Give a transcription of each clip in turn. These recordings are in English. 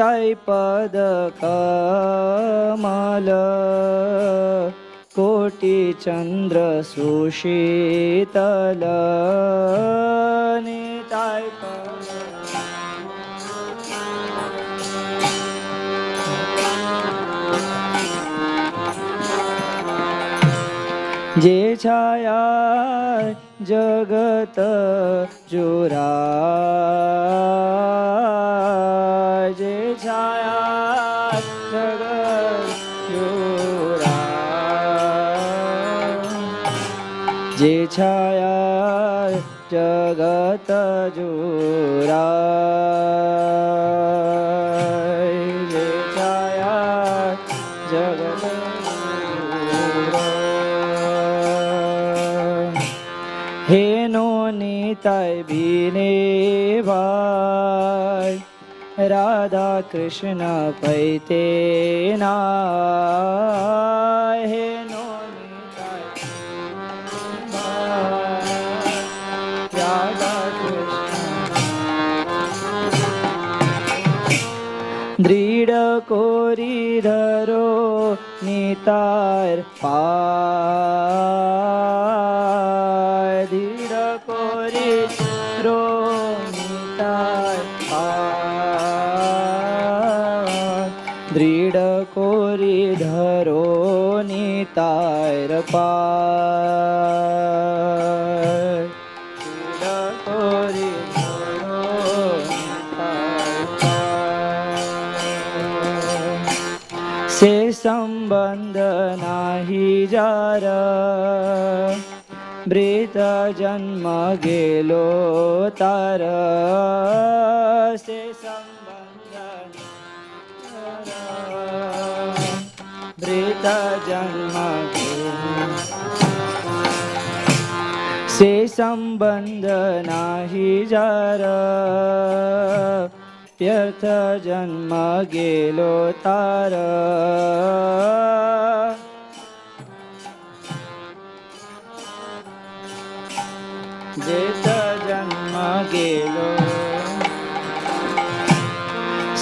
निताय पद कमल कोटि चंद्र सुशीतल निताय पद जे छाया जगत जोरा जे छाया जगत जोरा जे छाया जगत जोरा जे छाया जगत हे नो निताय बिने भाई राधा कृष्ण पैते ना हे नो निताय भाई राधा कृष्ण दृढ़ कोरी धरो निताय पाय दृढ़ कोरी रो निताय पाय दृढ़ कोरी धरो निताय पाय दृढ़ कोरी धरो निताय पाय से संबंध नाही जार ब्रीत जन्म गेलो तार से संबंध ब्रीत जन्म से संबंध नाही जार व्यर्थ जन्म गेलो तार जेत जन्म गेलो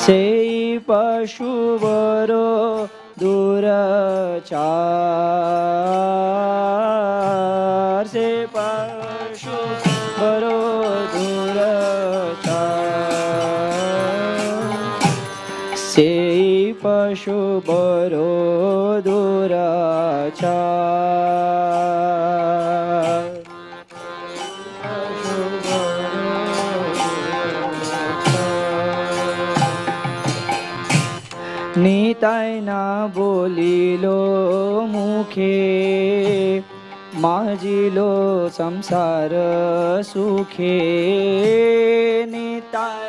से पशुवरो दूरचार से पशुवरो दूरचार से पशुवरो दूरचार निताय ना बोलिलो मुखे माजिलो संसार सुखे निताय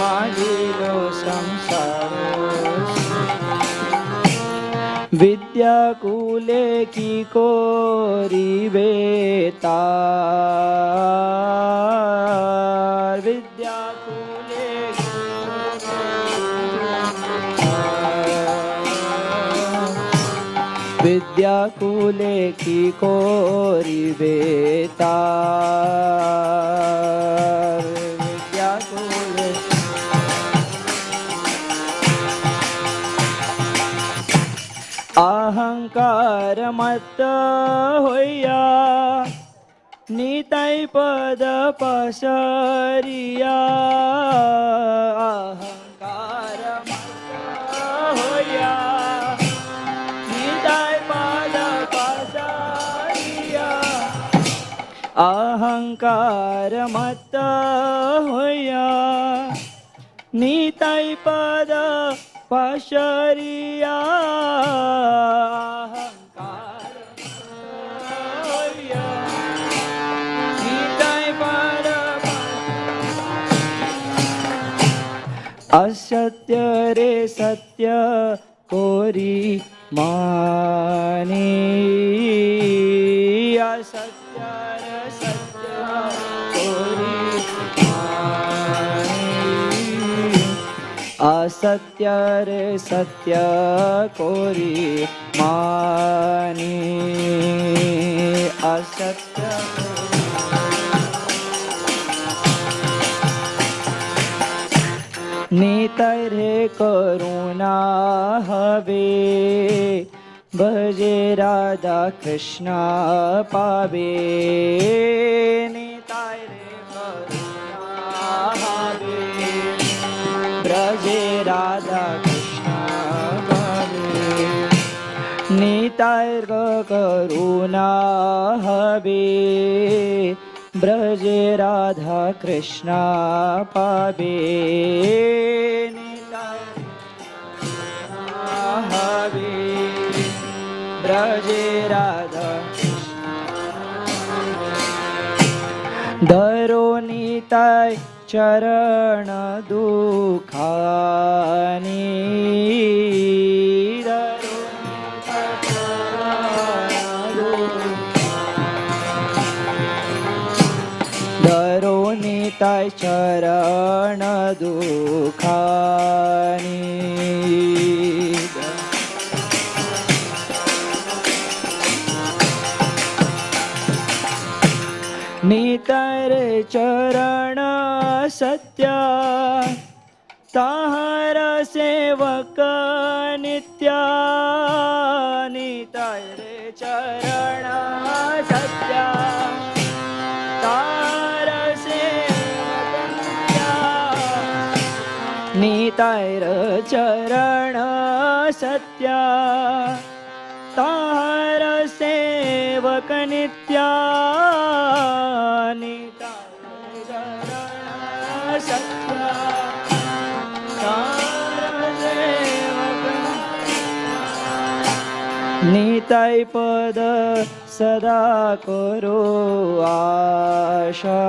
माजिलो संसार विद्या कुले की कोरिबे तार विद्या कुले विद्या कुले की कोरिबे तार विद्या कुले अहंकार मत होया निताय पद पसरिया अहंकार मत होया निताय पद पसरिया अहंकार मत होया निताय पद पशरिया अहंकार होया निताय पद असत्य रे सत्य कोरी मानी असत्य रे सत्य कोरी असत्य रे सत्य कोरी मानी असत्य निताय रे करुणा हवे भजे राधा कृष्ण पावे निताय रे करुणा हवे ब्रजे राधा कृष्ण पावे निताय करुणा हवे ब्रजे राधा कृष्ण पावे निताय हवे ब्रजे राधा धरो निताय चरण दुखानी धरो निताय चरण दुखानी निताय चरण सत्य ताहर सेवक नित्य निताय चरण सत्य ताहर सेवक नित्य निताय चरण सत्य ताहर सेवक नित्य निताय चरण सत्य निताय पद सदा करो आशा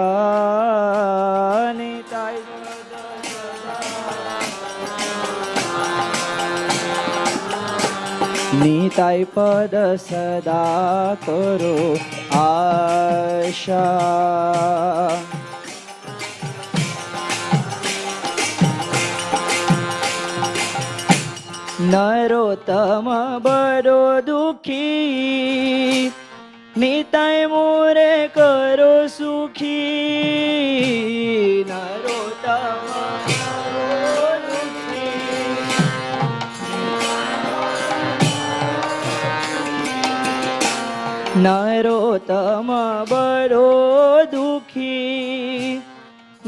निताय निताय पद सदा करो आशा नरोत्तम बड़ो दुखी निताय मोरे करो सुखी नरोत्तम बड़ो दुखी नरोत्तम बड़ो दुखी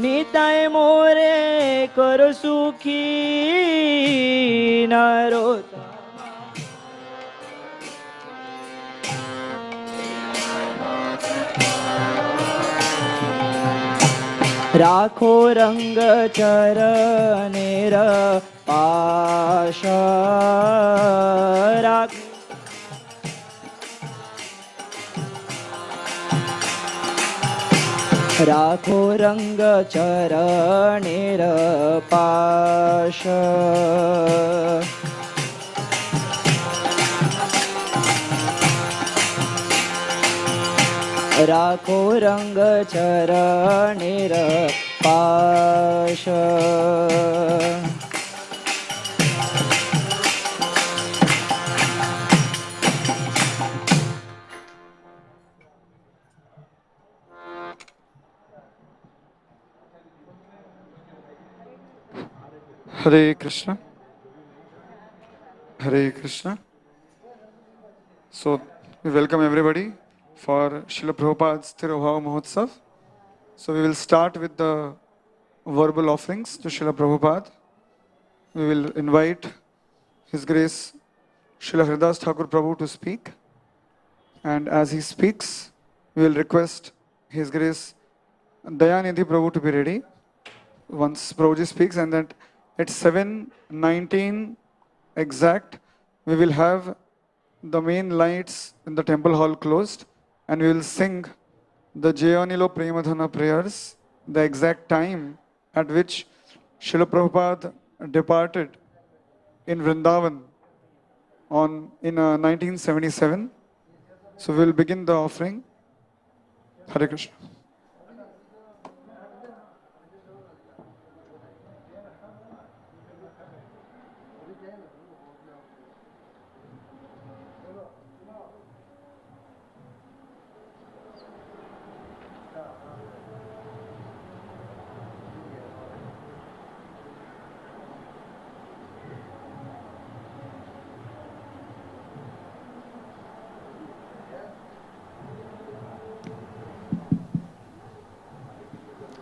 निताय मोरे करो सुखी नरोत्तम राखो रंग चरणेर पाश राखो रंग चरणेर पाश राखो रंग चरणेर पाश Hare Krishna. Hare Krishna. So, we welcome everybody for Srila Prabhupada's Tirobhava Mahotsav. So, we will start with the verbal offerings to Srila Prabhupada. We will invite His Grace Srila Hridas Thakur Prabhu to speak. And as he speaks, we will request His Grace Dayanidhi Prabhu to be ready once Prabhuji speaks, and that at 7:19 exact, we will have the main lights in the temple hall closed, and we will sing the Jayanilo Premadhana prayers, the exact time at which Srila Prabhupada departed in Vrindavan in 1977. So we will begin the offering. Hare Krishna.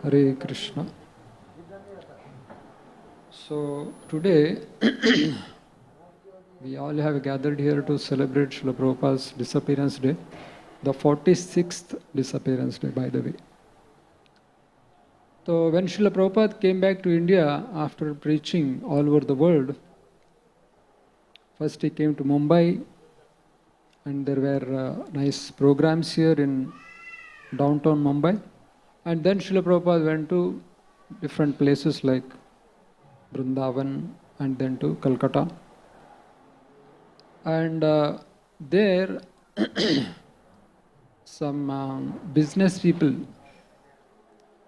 Hare Krishna. So today we all have gathered here to celebrate Srila Prabhupada's disappearance day, the 46th disappearance day, by the way. So when Srila Prabhupada came back to India after preaching all over the world, first he came to Mumbai, and there were nice programs here in downtown Mumbai. And then Srila Prabhupada went to different places like Vrindavan and then to Calcutta. And there some business people,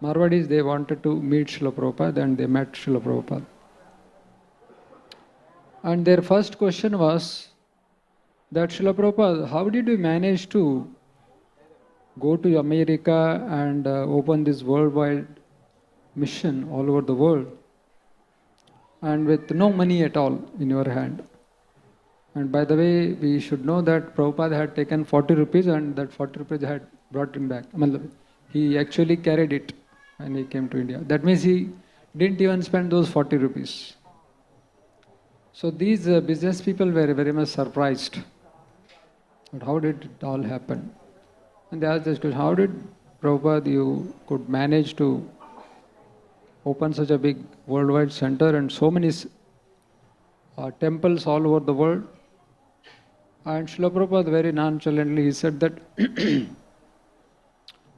Marwadis, they wanted to meet Srila Prabhupada, and they met Srila Prabhupada. And their first question was that, Srila Prabhupada, how did you manage to go to America and open this worldwide mission all over the world, and with no money at all in your hand? And by the way, we should know that Prabhupada had taken 40 rupees and that 40 rupees had brought him back. He actually carried it when he came to India. That means he didn't even spend those 40 rupees. So these business people were very much surprised. But how did it all happen? And they asked this question, how did Prabhupada, you could manage to open such a big worldwide center and so many temples all over the world? And Srila Prabhupada very nonchalantly, he said that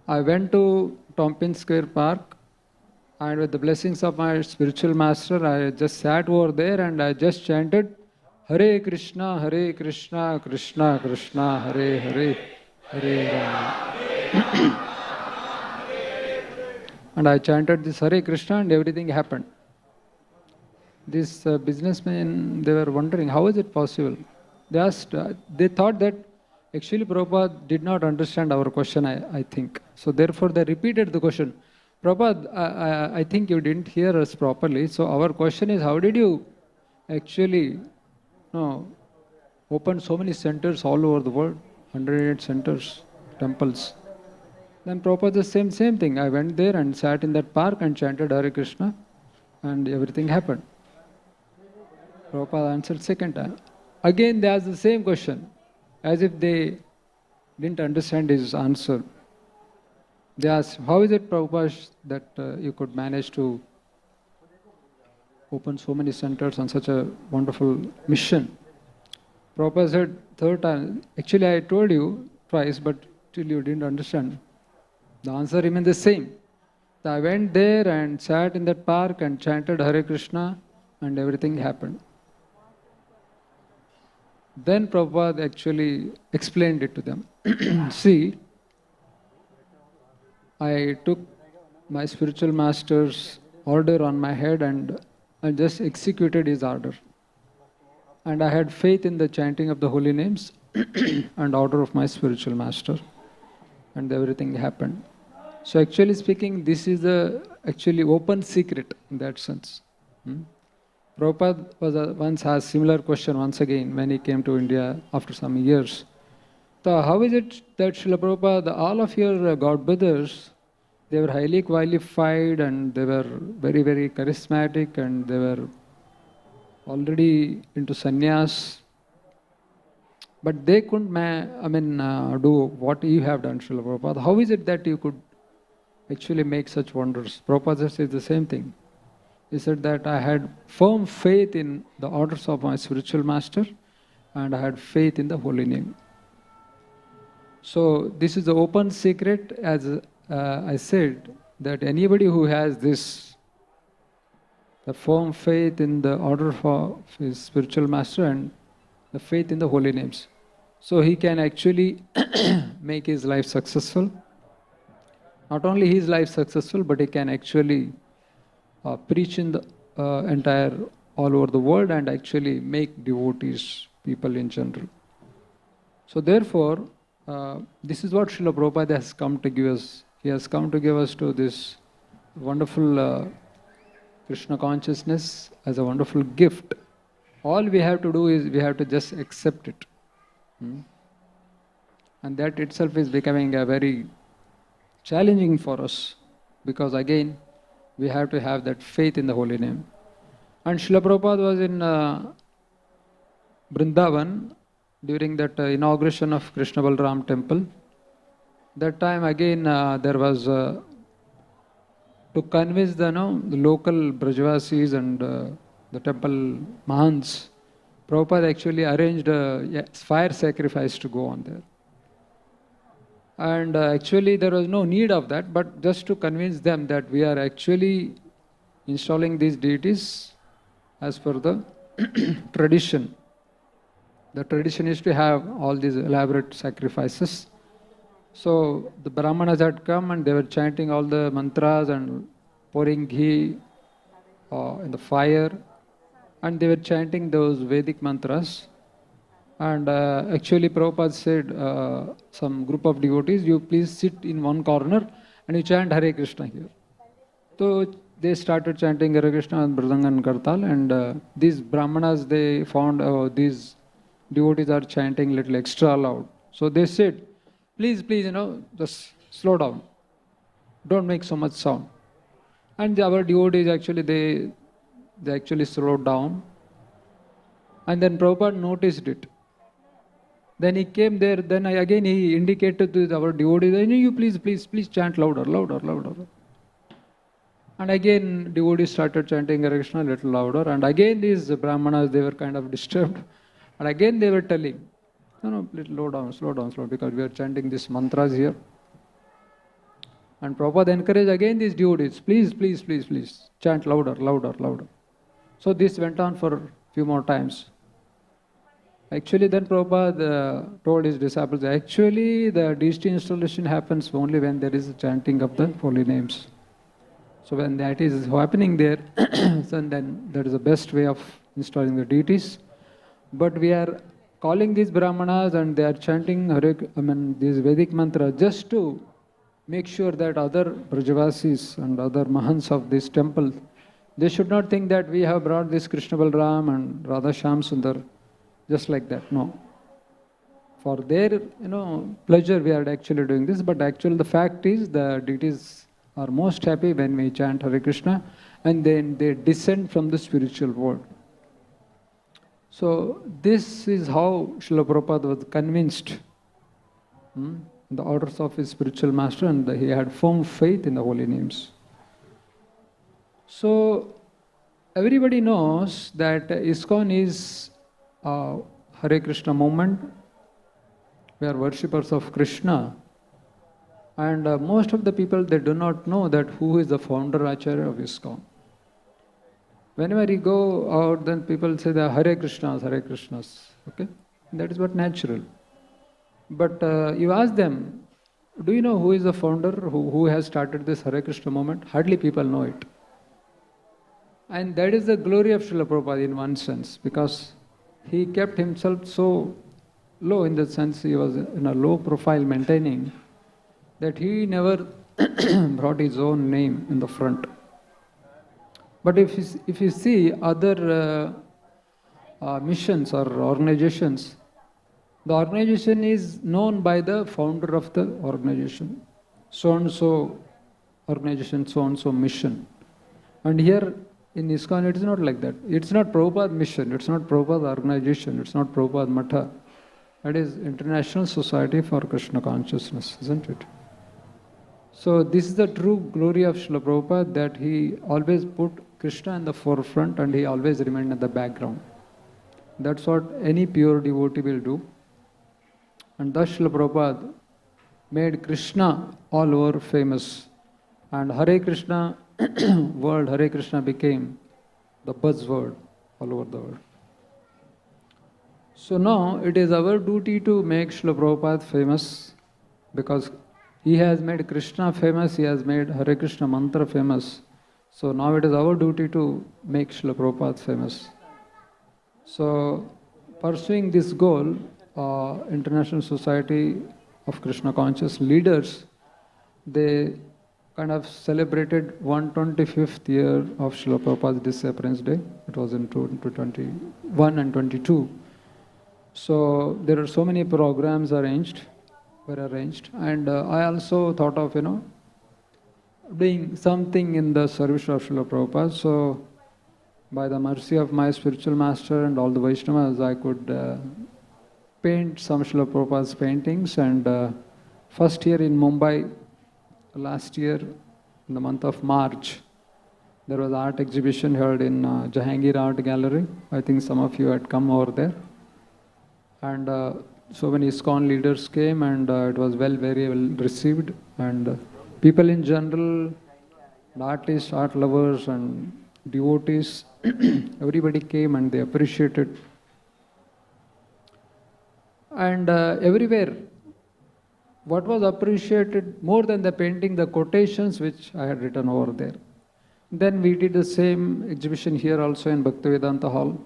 I went to Tompkins Square Park, and with the blessings of my spiritual master, I just sat over there and I just chanted Hare Krishna, Krishna Krishna, Hare Hare, Hare Rama. And I chanted this Hare Krishna and everything happened. These businessmen, they were wondering, how is it possible? They asked, they thought that actually Prabhupada did not understand our question, I think. So therefore they repeated the question. Prabhupada, I think you didn't hear us properly. So our question is, how did you actually open so many centers all over the world? 108 centers, temples. Then Prabhupada the same thing. I went there and sat in that park and chanted Hare Krishna and everything happened. Prabhupada answered second time. Again they asked the same question, as if they didn't understand his answer. They asked, how is it, Prabhupada, that you could manage to open so many centers on such a wonderful mission? Prabhupada said third time, actually I told you twice, but still you didn't understand. The answer remained the same. I went there and sat in that park and chanted Hare Krishna and everything happened. Then Prabhupada actually explained it to them. See, I took my spiritual master's order on my head and I just executed his order. And I had faith in the chanting of the holy names and order of my spiritual master. And everything happened. So actually speaking, this is the actually open secret in that sense. Prabhupada once asked similar question once again when he came to India after some years. So how is it that Srila Prabhupada, all of your God brothers, they were highly qualified and they were very, very charismatic and they were already into sannyas, but they couldn't do what you have done, Srila Prabhupada. How is it that you could actually make such wonders? Prabhupada says the same thing. He said that I had firm faith in the orders of my spiritual master and I had faith in the holy name. So this is the open secret, as I said, that anybody who has this, the firm faith in the order of his spiritual master and the faith in the holy names, so he can actually make his life successful. Not only his life successful, but he can actually preach in the entire, all over the world and actually make devotees, people in general. So therefore, this is what Srila Prabhupada has come to give us. He has come to give us to this wonderful Krishna consciousness as a wonderful gift. All we have to do is we have to just accept it. And that itself is becoming a very challenging for us. because again, we have to have that faith in the holy name. And Srila Prabhupada was in Vrindavan during that inauguration of Krishna Balram temple. That time again there was to convince the local Brajavasis and the temple Mahants, Prabhupada actually arranged a fire sacrifice to go on there. And actually there was no need of that, but just to convince them that we are actually installing these deities as per the tradition. The tradition is to have all these elaborate sacrifices. So the Brahmanas had come and they were chanting all the mantras and pouring ghee in the fire, and they were chanting those Vedic mantras. And actually Prabhupada said, some group of devotees, you please sit in one corner and you chant Hare Krishna here. So they started chanting Hare Krishna and Mridanga and Kartal, and these Brahmanas, they found these devotees are chanting little extra loud. So they said, please, just slow down. Don't make so much sound. And our devotees actually, they actually slowed down. And then Prabhupada noticed it. Then he came there, then again he indicated to our devotees, you please chant louder. And again devotees started chanting Hare Krishna a little louder. And again these Brahmanas, they were kind of disturbed. And again they were telling, please slow down, because we are chanting these mantras here. And Prabhupada encouraged again these devotees, please, chant louder. So this went on for a few more times. Actually then Prabhupada told his disciples, actually the deity installation happens only when there is a chanting of the holy names. So when that is happening there, so then that is the best way of installing the deities. But we are calling these Brahmanas and they are chanting these Vedic mantras just to make sure that other Brajavasis and other Mahants of this temple, they should not think that we have brought this Krishna Balram and Radha Shyam Sundar just like that. No. For their pleasure we are actually doing this, but actually the fact is the deities are most happy when we chant Hare Krishna and then they descend from the spiritual world. So this is how Srila Prabhupada was convinced the orders of his spiritual master, and he had firm faith in the holy names. So everybody knows that ISKCON is a Hare Krishna movement. We are worshippers of Krishna. And most of the people, they do not know that who is the founder Acharya of ISKCON. Whenever you go out, then people say the Hare Krishnas, okay? That is what natural. But you ask them, do you know who is the founder, who has started this Hare Krishna movement? Hardly people know it. And that is the glory of Srila Prabhupada in one sense, because he kept himself so low, in the sense he was in a low profile maintaining, that he never brought his own name in the front. But if you see other missions or organizations, the organization is known by the founder of the organization. So-and-so organization, so-and-so mission. And here in ISKCON, it is not like that. It's not Prabhupada mission, it's not Prabhupada organization, it's not Prabhupada Matha. It is International Society for Krishna Consciousness, isn't it? So this is the true glory of Srila Prabhupada, that he always put Krishna in the forefront and he always remained in the background. That's what any pure devotee will do. And thus Srila Prabhupada made Krishna all over famous. And Hare Krishna word, Hare Krishna became the buzzword all over the world. So now it is our duty to make Srila Prabhupada famous, because he has made Krishna famous, he has made Hare Krishna mantra famous. So now it is our duty to make Srila Prabhupada famous. So pursuing this goal, International Society of Krishna Conscious leaders, they kind of celebrated 125th year of Srila Prabhupada's disappearance day. It was in 2021 and 22. So there are so many programs were arranged. And I also thought of, doing something in the service of Srila Prabhupada. So, by the mercy of my spiritual master and all the Vaishnavas, I could paint some Srila Prabhupada's paintings. And first year in Mumbai, last year, in the month of March, there was art exhibition held in Jahangir Art Gallery. I think some of you had come over there. And so many ISKCON leaders came, and it was very well received. And people in general, artists, art lovers, and devotees, everybody came and they appreciated. And everywhere, what was appreciated more than the painting, the quotations which I had written over there. Then we did the same exhibition here also in Bhaktivedanta Hall.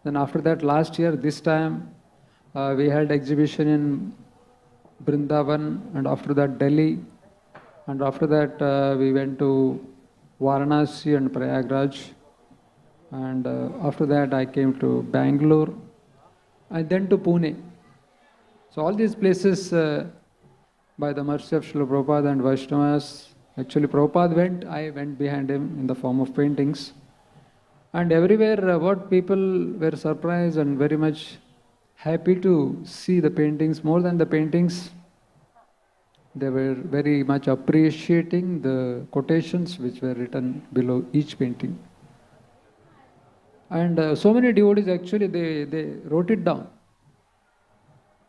Then after that, last year, this time, we held exhibition in Brindavan, and after that Delhi, and after that we went to Varanasi and Prayagraj, and after that I came to Bangalore, and then to Pune. So all these places, by the mercy of Srila Prabhupada and Vaishnavas, actually Prabhupada went, I went behind him in the form of paintings. And everywhere what people were surprised and very much happy to see the paintings. More than the paintings, they were very much appreciating the quotations which were written below each painting. And so many devotees actually, they wrote it down.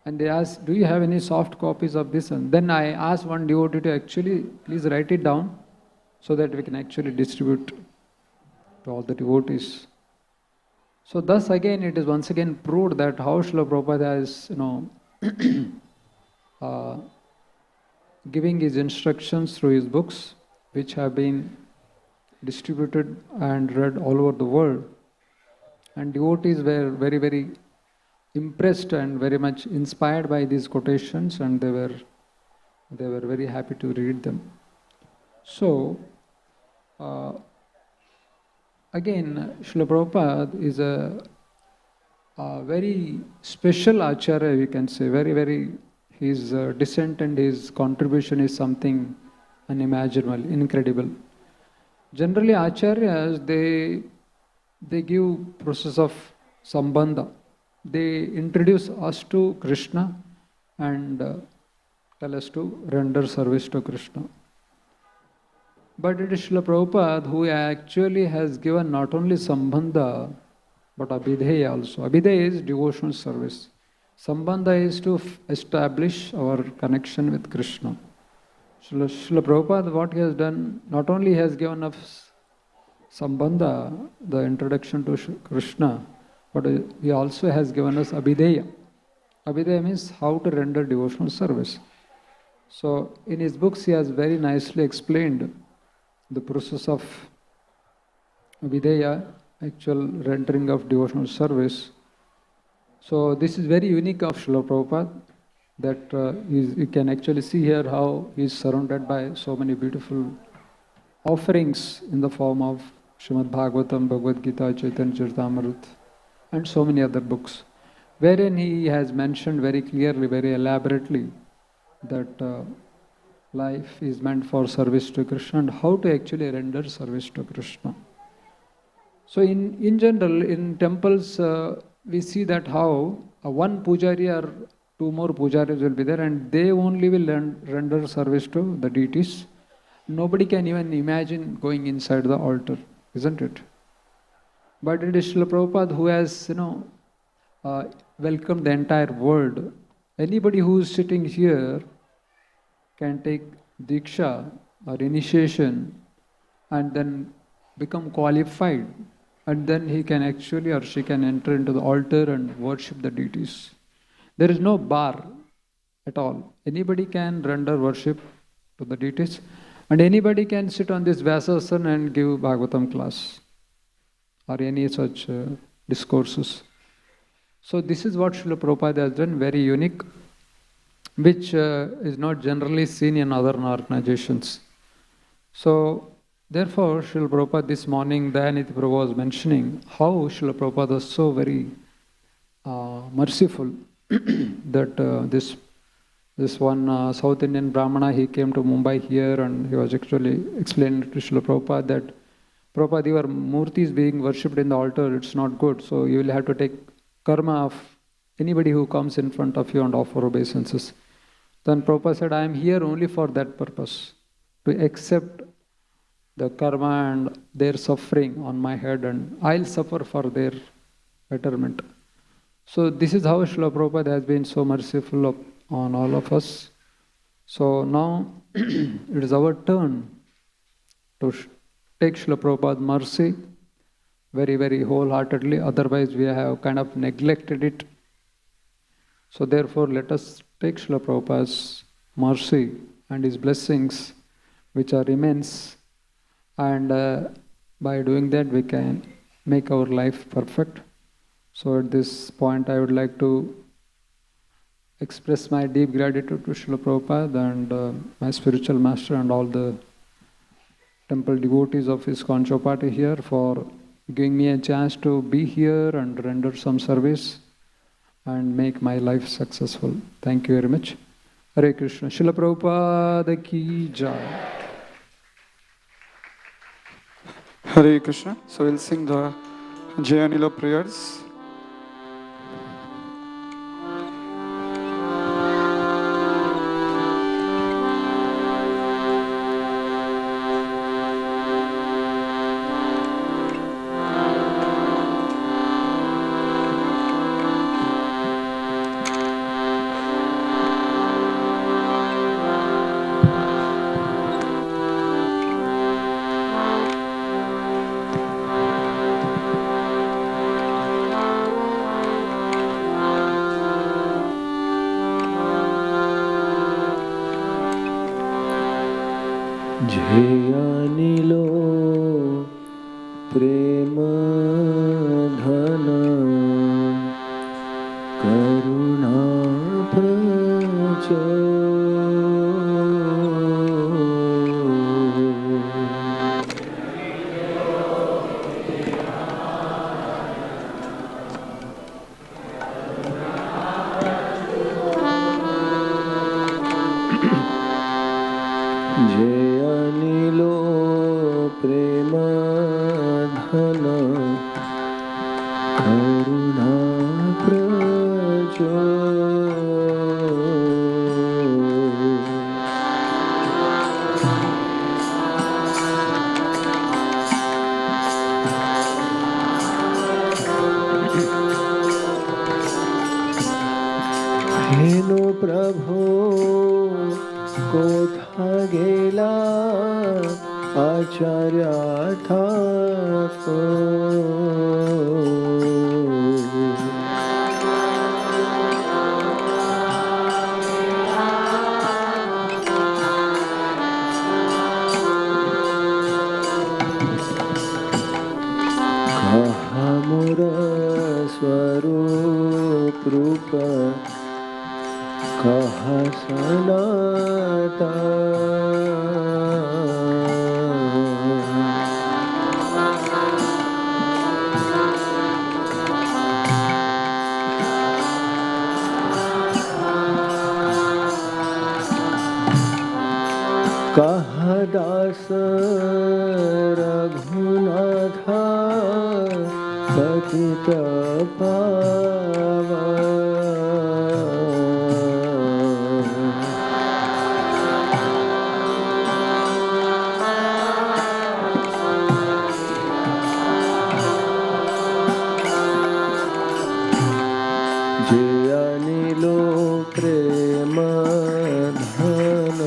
And they asked, do you have any soft copies of this? And then I asked one devotee to actually, please write it down so that we can actually distribute to all the devotees. So thus again, it is once again proved that how Srila Prabhupada is, giving his instructions through his books, which have been distributed and read all over the world. And devotees were very impressed and very much inspired by these quotations, and they were very happy to read them. So, again, Srila Prabhupada is a very special Acharya, we can say. His descent and his contribution is something unimaginable, incredible. Generally, Acharyas, they give process of sambandha. They introduce us to Krishna and tell us to render service to Krishna. But it is Srila Prabhupada who actually has given not only sambandha, but abhideya also. Abhideya is devotional service. Sambandha is to establish our connection with Krishna. Srila Prabhupada, what he has done, not only has given us sambandha, the introduction to Krishna, but he also has given us abhideya. Abhideya means how to render devotional service. So in his books he has very nicely explained the process of abhideya, actual rendering of devotional service. So this is very unique of Srila Prabhupada, that you can actually see here how he is surrounded by so many beautiful offerings in the form of Srimad Bhagavatam, Bhagavad Gita, Chaitanya Charitamrita, and so many other books, wherein he has mentioned very clearly, very elaborately, that life is meant for service to Krishna and how to actually render service to Krishna. So in general, in temples, we see that how one pujari or two more pujaris will be there, and they only will render service to the deities. Nobody can even imagine going inside the altar, isn't it? But it is Srila Prabhupada who has, welcomed the entire world. Anybody who is sitting here can take diksha or initiation and then become qualified, and then he can actually or she can enter into the altar and worship the deities. There is no bar at all. Anybody can render worship to the deities, and anybody can sit on this Vyasasana and give Bhagavatam class or any such discourses. So this is what Srila Prabhupada has done, very unique, which is not generally seen in other organizations. So therefore, Srila Prabhupada this morning, Dayaniti Prabhu was mentioning how Srila Prabhupada was so very merciful that this This one South Indian Brahmana, he came to Mumbai here and he was actually explaining to Srila Prabhupada that, Prabhupada, your murti is being worshipped in the altar, it's not good. So you will have to take karma of anybody who comes in front of you and offer obeisances. Then Prabhupada said, I am here only for that purpose, to accept the karma and their suffering on my head, and I'll suffer for their betterment. So this is how Srila Prabhupada has been so merciful on all of us. So now it is our turn to take Srila Prabhupada's mercy very, very wholeheartedly. Otherwise we have kind of neglected it. So therefore let us take Srila Prabhupada's mercy and his blessings, which are immense. And by doing that we can make our life perfect. So at this point I would like to express my deep gratitude to Srila Prabhupada and my spiritual master and all the temple devotees of ISKCON Chowpatty here for giving me a chance to be here and render some service and make my life successful. Thank you very much. Hare Krishna. Srila Prabhupada ki jai. Hare Krishna. So we'll sing the Jayanilo prayers. ঝেয়ানিলো প্রেম ধন করুণা প্রচ প্রেম ধন করুণা প্রচ হেন প্রভু কোথা গেলা আচার্য কহা মোর স্বরূপ রূপ কহা সনাতন कहा दास रघुनाथ पतित जे अनिलो प्रेम धन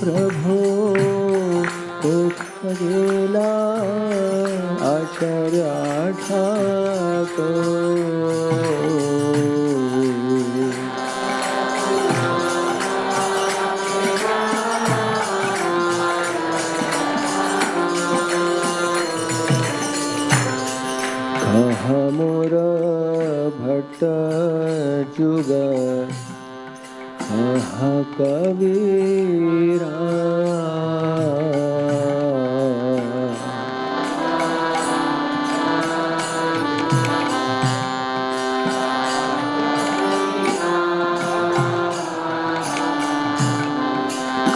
प्रभु गेला आचार्य कहा मोर भट्ट जुग कहा कबीरा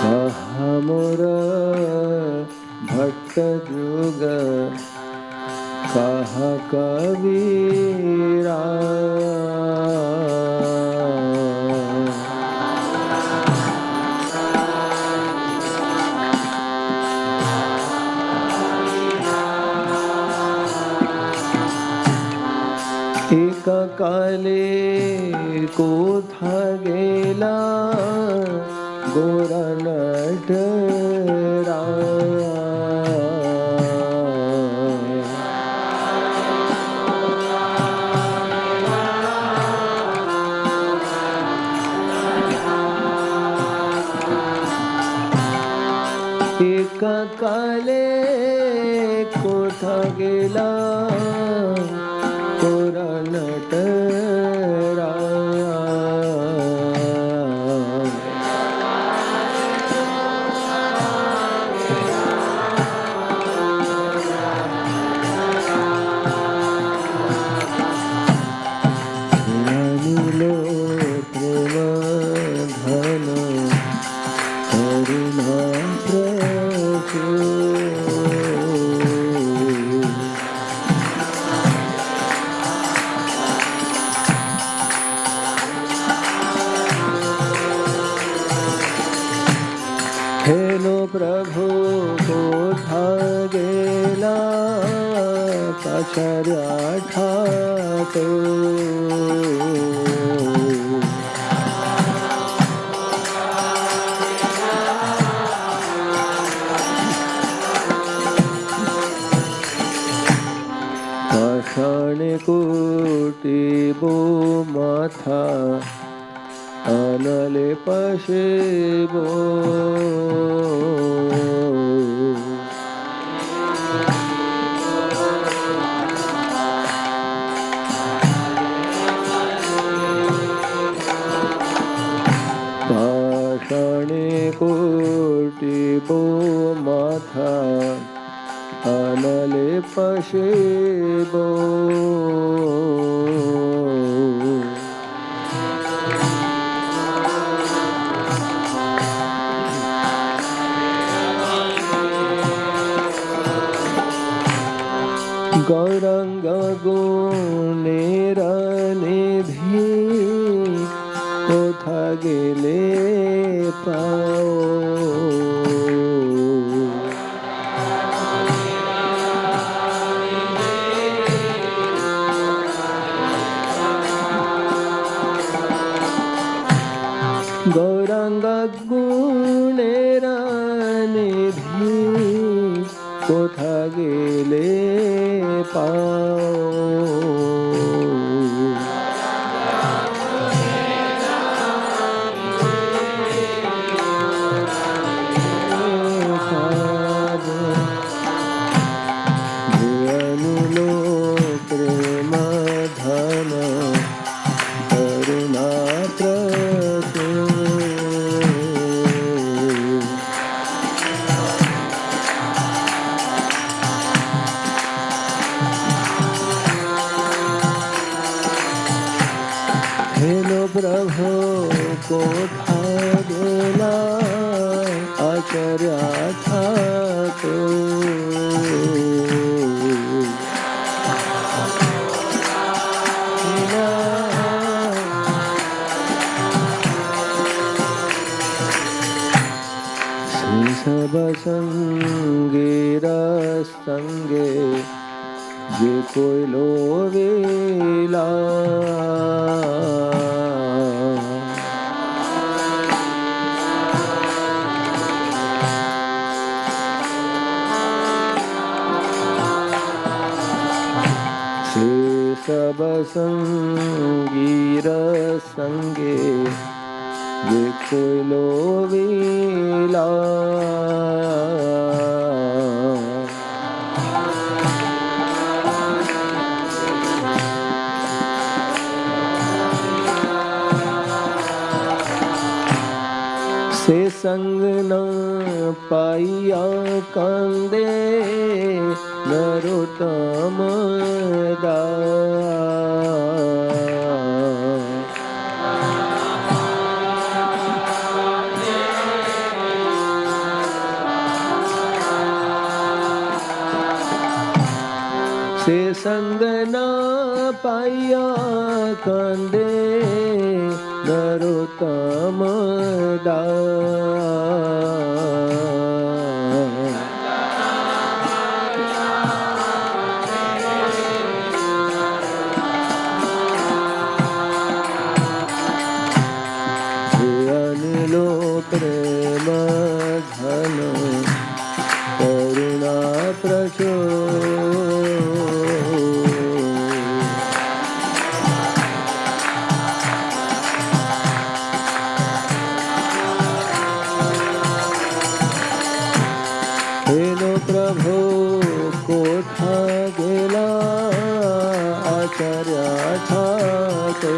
कहा मोर भट्ट जुग कहा कबीरा एक काले कोठा गेला गोरा नटरा एक काले कोठा गेला गोरा नटरा लो प्रेम धन करुणा प्रचुर हेलो प्रभु कोठा गेला काचर्या ठातो पाषाण कोटि बो माथा अनले पशेबो पाषाणे कोटि बो माथा अनले पशेबो गौरंग गुणेर निधि कोथा गेले पाओ गौरंग गुणेर निधि कोथा गेले पाओ लो प्रेम धन करुणा प्रचुर हेलो प्रभु कोठा गेला आचर्या ठातो सब संगे रस संगे जे कोई लोवेला सब संगी रस संगे जे कोई लोवेला संग न पाइया कांदे नरोत्तम से संग न पाइया कांदे नरोत्तम अनिलो प्रेम धन करुणा प्रचुर प्रभु कोठा गेला आचार्य ठाकुर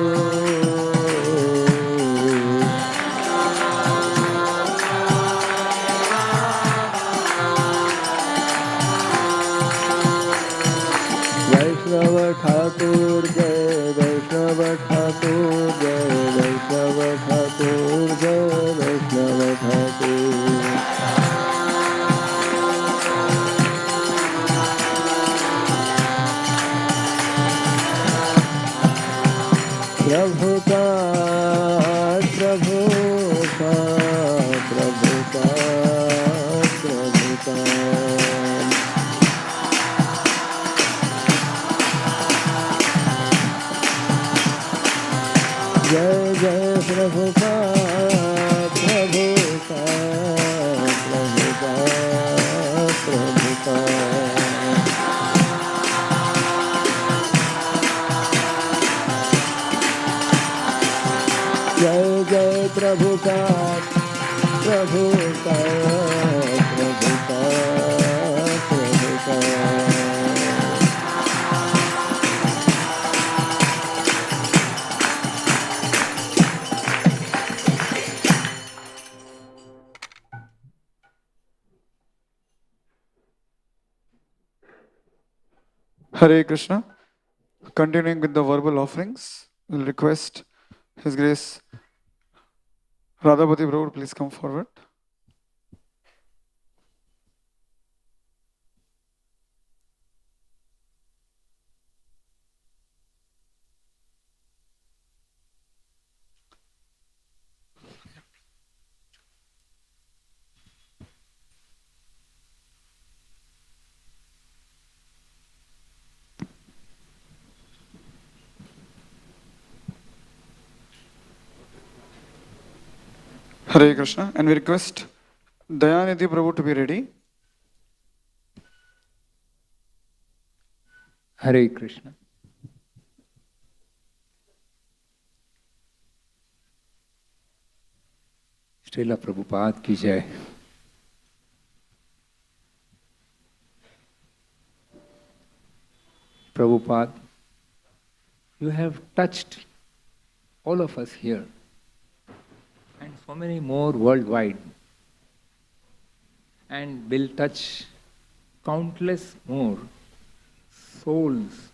वैष्णव ठाकुर जय वैष्णव ठाकुर जय वैष्णव ठाकुर जय वैष्णव ठाकुर प्रभु का प्रभु का प्रभु का प्रभु का जय जय प्रभु का प्रभु का प्रभु का प्रभु का जय जय प्रभु का प्रभु का प्रभु का प्रभु का Hare Krishna. Continuing with the verbal offerings, we'll request His Grace Radhapati Prabhu, please come forward. Hare Krishna. And we request Dayanidhi Prabhu to be ready. Hare Krishna. Srila Prabhupada ki jai. Prabhupada, you have touched all of us here and so many more worldwide, and will touch countless more souls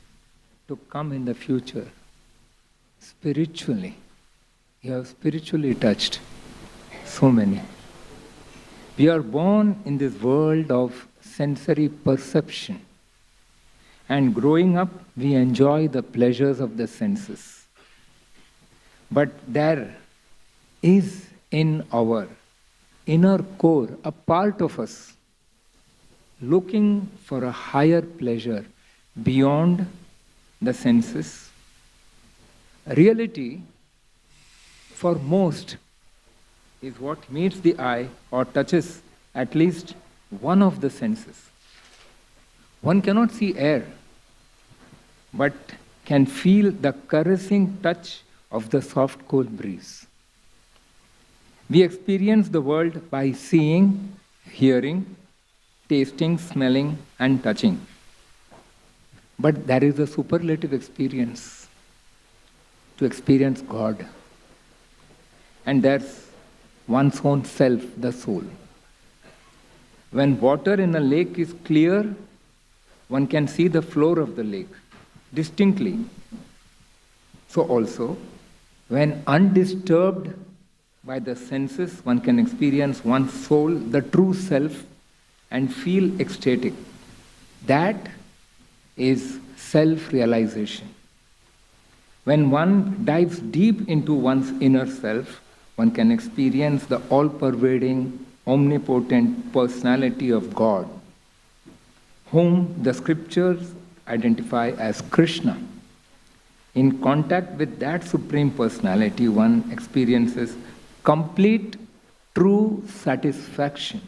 to come in the future. Spiritually, you have spiritually touched so many. We are born in this world of sensory perception, and growing up we enjoy the pleasures of the senses. But there is in our inner core a part of us looking for a higher pleasure beyond the senses. Reality, for most, is what meets the eye or touches at least one of the senses. One cannot see air, but can feel the caressing touch of the soft cool breeze. We experience the world by seeing, hearing, tasting, smelling, and touching. But there is a superlative experience, to experience God. And there's one's own self, the soul. When water in a lake is clear, one can see the floor of the lake distinctly. So also, when undisturbed by the senses, one can experience one's soul, the true self, and feel ecstatic. That is self-realization. When one dives deep into one's inner self, one can experience the all-pervading, omnipotent personality of God, whom the scriptures identify as Krishna. In contact with that supreme personality, one experiences complete, true satisfaction.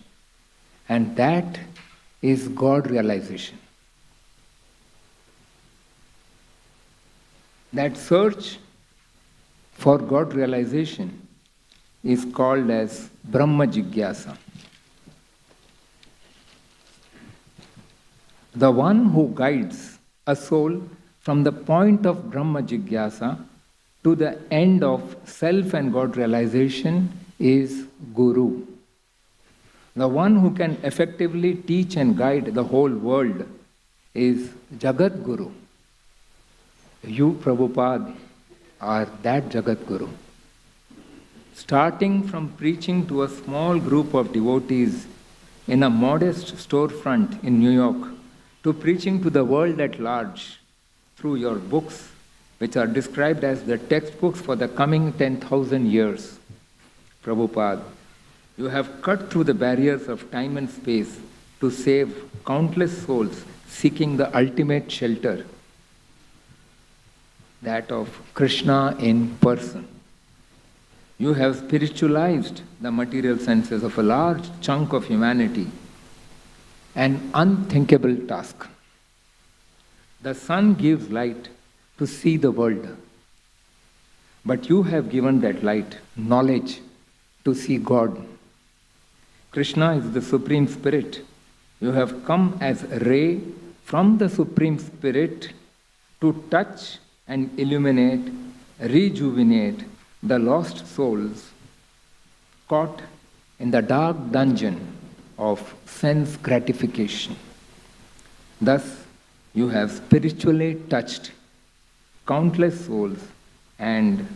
And that is God realization. That search for God realization is called as Brahma Jigyasa. The one who guides a soul from the point of Brahma Jigyasa to the end of self and God realization is Guru. The one who can effectively teach and guide the whole world is Jagat Guru. You, Prabhupada, are that Jagat Guru. Starting from preaching to a small group of devotees in a modest storefront in New York, to preaching to the world at large through your books, which are described as the textbooks for the coming 10,000 years. Prabhupada, you have cut through the barriers of time and space to save countless souls seeking the ultimate shelter, that of Krishna in person. You have spiritualized the material senses of a large chunk of humanity, an unthinkable task. The sun gives light to see the world, but you have given that light, knowledge, to see God. Krishna is the Supreme Spirit. You have come as a ray from the Supreme Spirit to touch and illuminate, rejuvenate the lost souls caught in the dark dungeon of sense gratification. Thus, you have spiritually touched countless souls and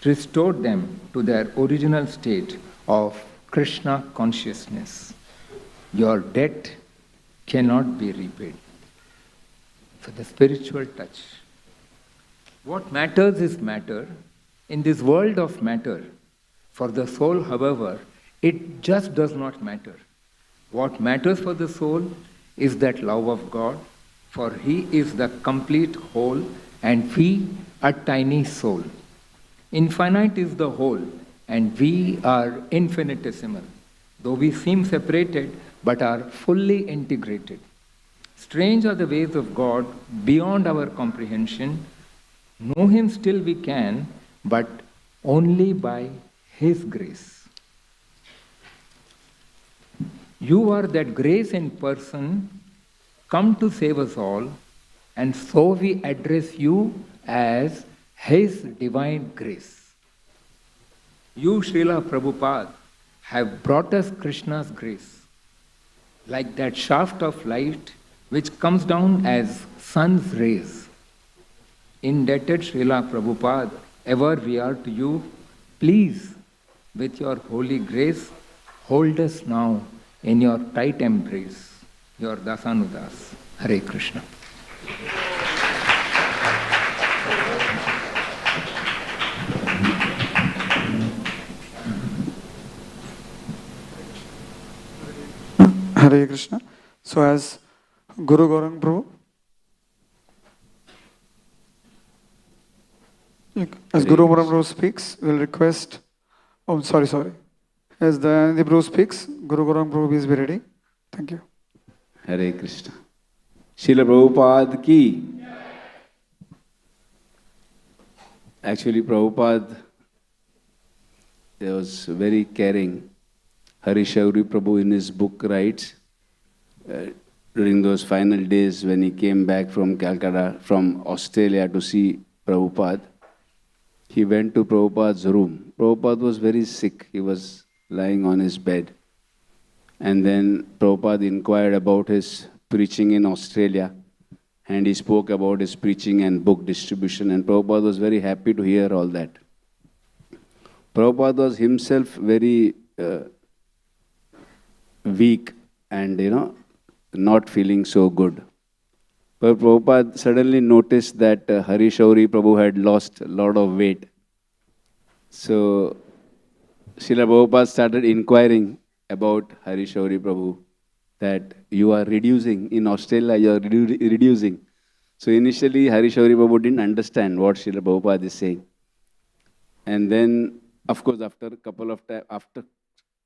restored them to their original state of Krishna consciousness. Your debt cannot be repaid. So the spiritual touch. What matters is matter. In this world of matter, for the soul, however, it just does not matter. What matters for the soul is that love of God, for He is the complete whole and we a tiny soul. Infinite is the whole and we are infinitesimal, though we seem separated but are fully integrated. Strange are the ways of God beyond our comprehension. Know Him still we can, but only by His grace. You are that grace in person, come to save us all, and so we address you as His divine grace. You, Srila Prabhupada, have brought us Krishna's grace, like that shaft of light which comes down as sun's rays. Indebted Srila Prabhupada, ever we are to you. Please, with your holy grace, hold us now in your tight embrace. Your Dasanudas. Hare Krishna. Hare Krishna. So as Guru Gauranga Prabhu, as Guru Gauranga Prabhu speaks, we'll request, sorry. As the Anand Prabhu speaks, Guru Gauranga Prabhu, please be ready. Thank you. Hare Krishna. Srila Prabhupada ki. Actually, Prabhupada was very caring. Harishauri Prabhu in his book writes, during those final days when he came back from Calcutta, from Australia to see Prabhupada, he went to Prabhupada's room. Prabhupada was very sick. He was lying on his bed. And then Prabhupada inquired about his preaching in Australia, and he spoke about his preaching and book distribution, and Prabhupada was very happy to hear all that. Prabhupada was himself very weak and, not feeling so good. But Prabhupada suddenly noticed that Hari Shauri Prabhu had lost a lot of weight. So Srila Prabhupada started inquiring about Hari Shauri Prabhu, that you are reducing, in Australia you are reducing. So initially Hari Shauri Prabhu didn't understand what Srila Prabhupada is saying. And then, of course, after a couple of times,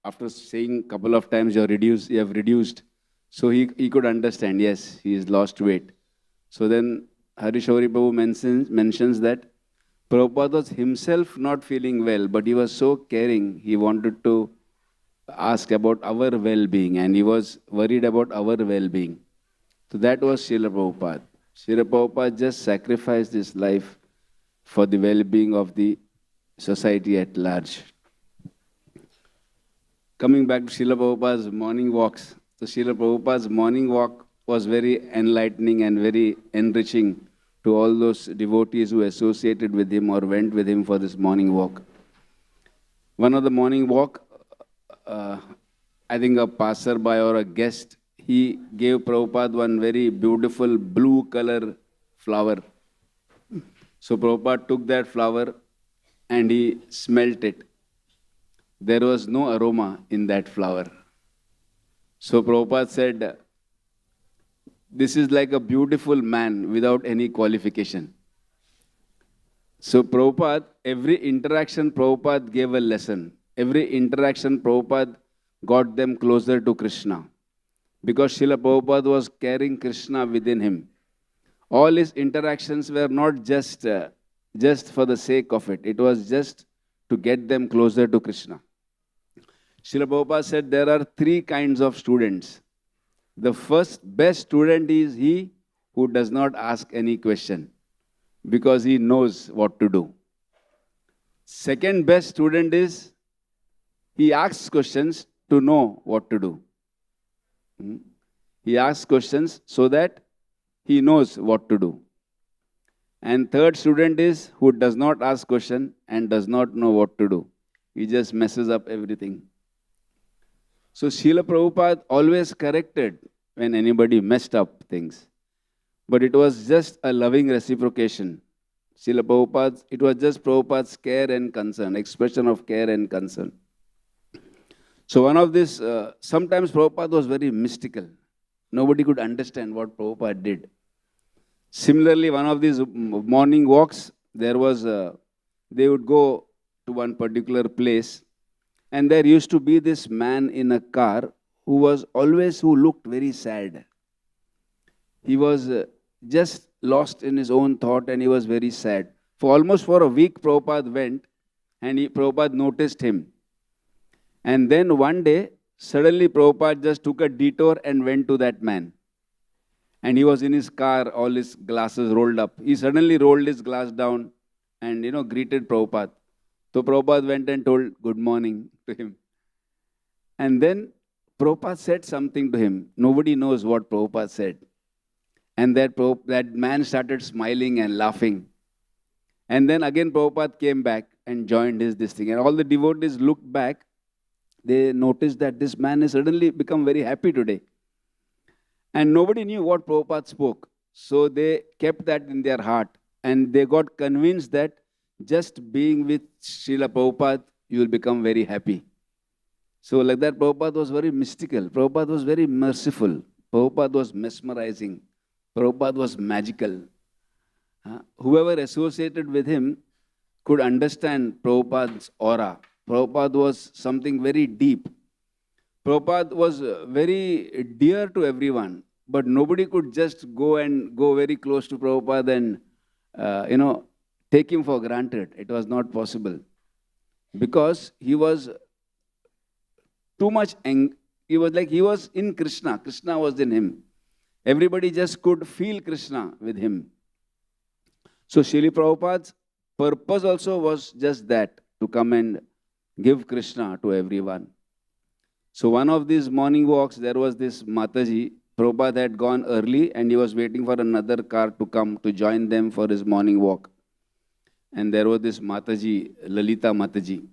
after saying a couple of times you have reduced, so he could understand, yes, he has lost weight. So then Hari Shauri Prabhu mentions that Prabhupada was himself not feeling well, but he was so caring, he wanted to ask about our well-being, and he was worried about our well-being. So that was Srila Prabhupada. Srila Prabhupada just sacrificed his life for the well-being of the society at large. Coming back to Srila Prabhupada's morning walks, so Srila Prabhupada's morning walk was very enlightening and very enriching to all those devotees who associated with him or went with him for this morning walk. One of the morning walk, I think a passerby or a guest, he gave Prabhupada one very beautiful blue color flower. So Prabhupada took that flower and he smelt it. There was no aroma in that flower. So Prabhupada said, this is like a beautiful man without any qualification. So Prabhupada, every interaction Prabhupada gave a lesson. Every interaction Prabhupada got them closer to Krishna. Because Srila Prabhupada was carrying Krishna within him. All his interactions were not just for the sake of it. It was just to get them closer to Krishna. Srila Prabhupada said there are three kinds of students. The first best student is he who does not ask any question because he knows what to do. Second best student is he asks questions to know what to do. He asks questions so that he knows what to do. And third student is who does not ask question and does not know what to do. He just messes up everything. So Srila Prabhupada always corrected when anybody messed up things. But it was just a loving reciprocation. Srila Prabhupada, it was just Prabhupada's care and concern, expression of care and concern. So one of this, sometimes Prabhupada was very mystical. Nobody could understand what Prabhupada did. Similarly, one of these morning walks, there was, they would go to one particular place, and there used to be this man in a car who looked very sad. He was just lost in his own thought and he was very sad. Almost for a week, Prabhupada went and Prabhupada noticed him. And then one day, suddenly Prabhupada just took a detour and went to that man. And he was in his car, all his glasses rolled up. He suddenly rolled his glass down and, greeted Prabhupada. So Prabhupada went and told good morning to him. And then Prabhupada said something to him. Nobody knows what Prabhupada said. And that man started smiling and laughing. And then again Prabhupada came back and joined this thing. And all the devotees looked back. They noticed that this man has suddenly become very happy today. And nobody knew what Prabhupada spoke. So they kept that in their heart. And they got convinced that just being with Srila Prabhupada, you will become very happy. So like that, Prabhupada was very mystical. Prabhupada was very merciful. Prabhupada was mesmerizing. Prabhupada was magical. Whoever associated with him could understand Prabhupada's aura. Prabhupada was something very deep. Prabhupada was very dear to everyone, but nobody could just go very close to Prabhupada and, take him for granted. It was not possible. Because he was too much, he was in Krishna. Krishna was in him. Everybody just could feel Krishna with him. So Srila Prabhupada's purpose also was just that, to come and give Krishna to everyone. So one of these morning walks, there was this Mataji. Prabhupada had gone early and he was waiting for another car to come to join them for his morning walk. And there was this Mataji, Lalita Mataji.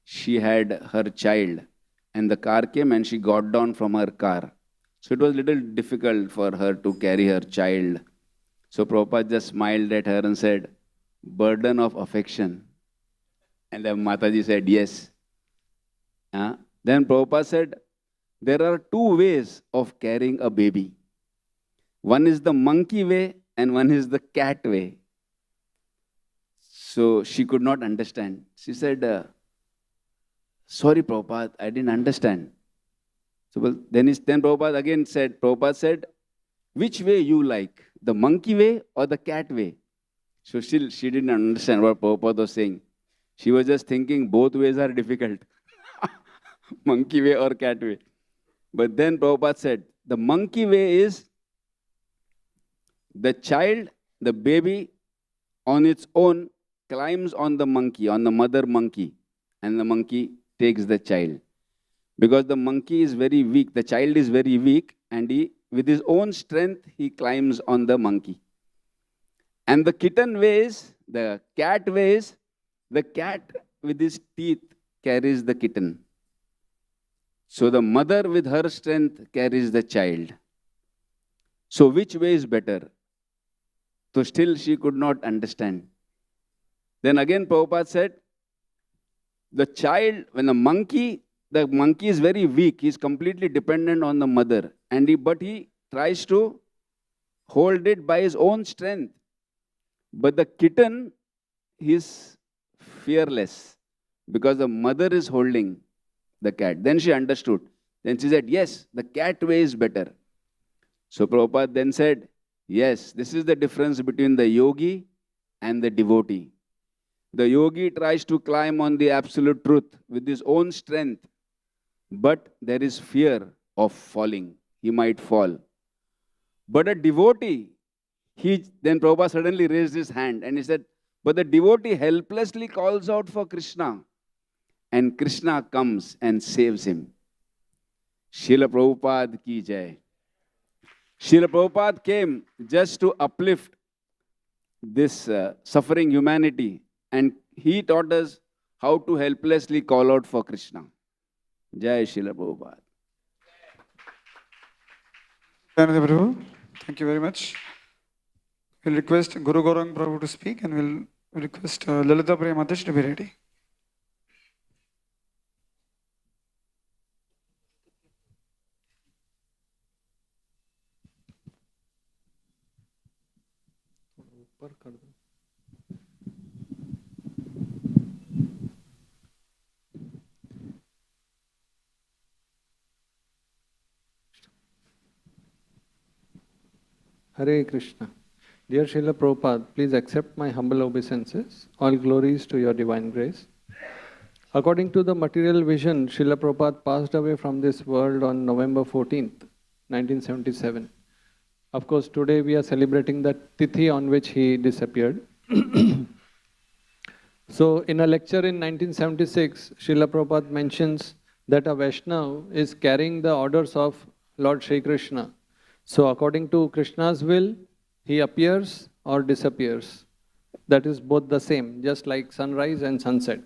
She had her child and the car came and she got down from her car. So it was a little difficult for her to carry her child. So Prabhupada just smiled at her and said, burden of affection. And then Mataji said, yes. Then Prabhupada said, there are two ways of carrying a baby. One is the monkey way and one is the cat way. So she could not understand. She said, sorry Prabhupada, I didn't understand. So then Prabhupada again said, which way you like, the monkey way or the cat way? So still she didn't understand what Prabhupada was saying. She was just thinking both ways are difficult. Monkey way or cat way. But then Prabhupada said, the monkey way is the child, the baby on its own climbs on the monkey, on the mother monkey, and the monkey takes the child. Because the monkey is very weak, the child is very weak, and he, with his own strength, he climbs on the monkey. And the kitten ways, the cat ways, the cat with his teeth carries the kitten. So the mother with her strength carries the child. So which way is better? So still she could not understand. Then again Prabhupada said, the child, when the monkey is very weak, he is completely dependent on the mother. But he tries to hold it by his own strength. But the kitten, he is fearless because the mother is holding the cat. Then she understood. Then she said, yes, the cat way is better. So Prabhupada then said, yes, this is the difference between the yogi and the devotee. The yogi tries to climb on the absolute truth with his own strength, but there is fear of falling. He might fall. But a devotee, then Prabhupada suddenly raised his hand and he said, but the devotee helplessly calls out for Krishna. And Krishna comes and saves him. Srila Prabhupada ki jai. Srila Prabhupada came just to uplift this suffering humanity. And he taught us how to helplessly call out for Krishna. Jai Srila Prabhupada. Anand Prabhu, thank you very much. We'll request Guru Gauranga Prabhu to speak and we'll request Lalita Priya Mataji to be ready. Hare Krishna. Dear Srila Prabhupada, please accept my humble obeisances. All glories to your divine grace. According to the material vision, Srila Prabhupada passed away from this world on November 14th, 1977. Of course, today we are celebrating the tithi on which he disappeared. So, in a lecture in 1976, Srila Prabhupada mentions that a Vaishnav is carrying the orders of Lord Shri Krishna. So, according to Krishna's will, he appears or disappears. That is both the same, just like sunrise and sunset.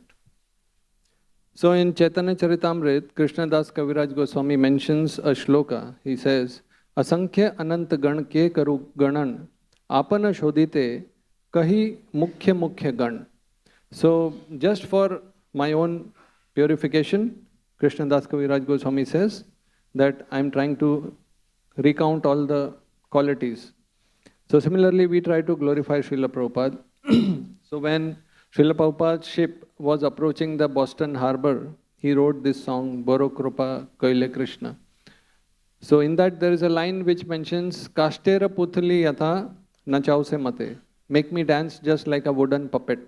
So, in Chaitanya Charitamrita, Krishna Das Kaviraj Goswami mentions a shloka. He says, Asankhya anant gan ke karu ganan, apana shodite kahi mukhya mukhya gan. So, just for my own purification, Krishna Das Kaviraj Goswami says that I am trying to recount all the qualities. So, similarly, we try to glorify Srila Prabhupada. So, when Srila Prabhupada's ship was approaching the Boston harbor, he wrote this song, Boro Krupa Kaile Krishna. So, in that there is a line which mentions, Kashtera Puthali Yatha Nachause Mate. Make me dance just like a wooden puppet.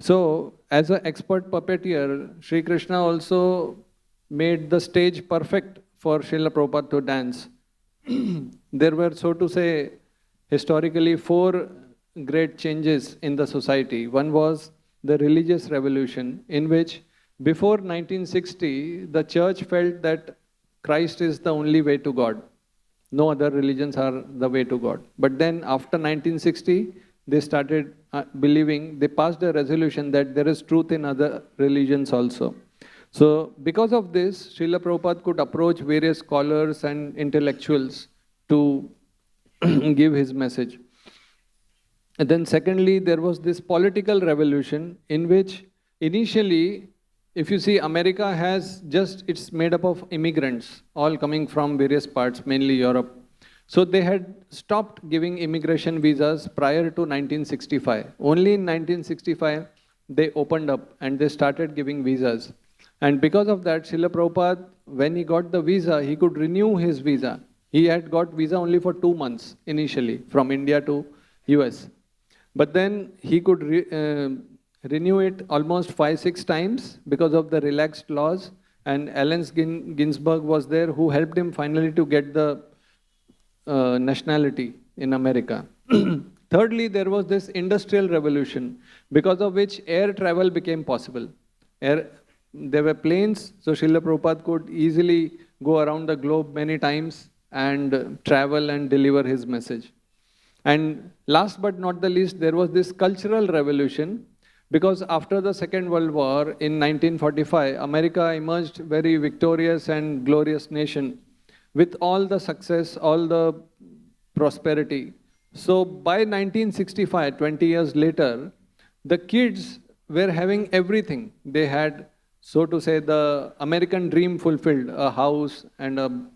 So, as an expert puppeteer, Sri Krishna also made the stage perfect for Srila Prabhupada to dance. There were, so to say, historically 4 great changes in the society. One was the religious revolution, in which before 1960, the church felt that Christ is the only way to God. No other religions are the way to God. But then after 1960, they started believing, they passed a resolution that there is truth in other religions also. So because of this, Srila Prabhupada could approach various scholars and intellectuals to give his message. And then secondly, there was this political revolution in which initially, if you see, America has just, it's made up of immigrants, all coming from various parts, mainly Europe. So they had stopped giving immigration visas prior to 1965. Only in 1965, they opened up and they started giving visas. And because of that, Srila Prabhupada, when he got the visa, he could renew his visa. He had got visa only for 2 months initially, from India to US. But then he could renew it almost 5-6 times because of the relaxed laws. And Allen Ginsberg was there who helped him finally to get the nationality in America. Thirdly, there was this industrial revolution because of which air travel became possible. There were planes, so Srila Prabhupada could easily go around the globe many times and travel and deliver his message. And last but not the least, there was this cultural revolution because after the Second World War in 1945, America emerged very victorious and glorious nation with all the success, all the prosperity. So by 1965, 20 years later, the kids were having everything. They had, so to say, the American dream fulfilled, a house and a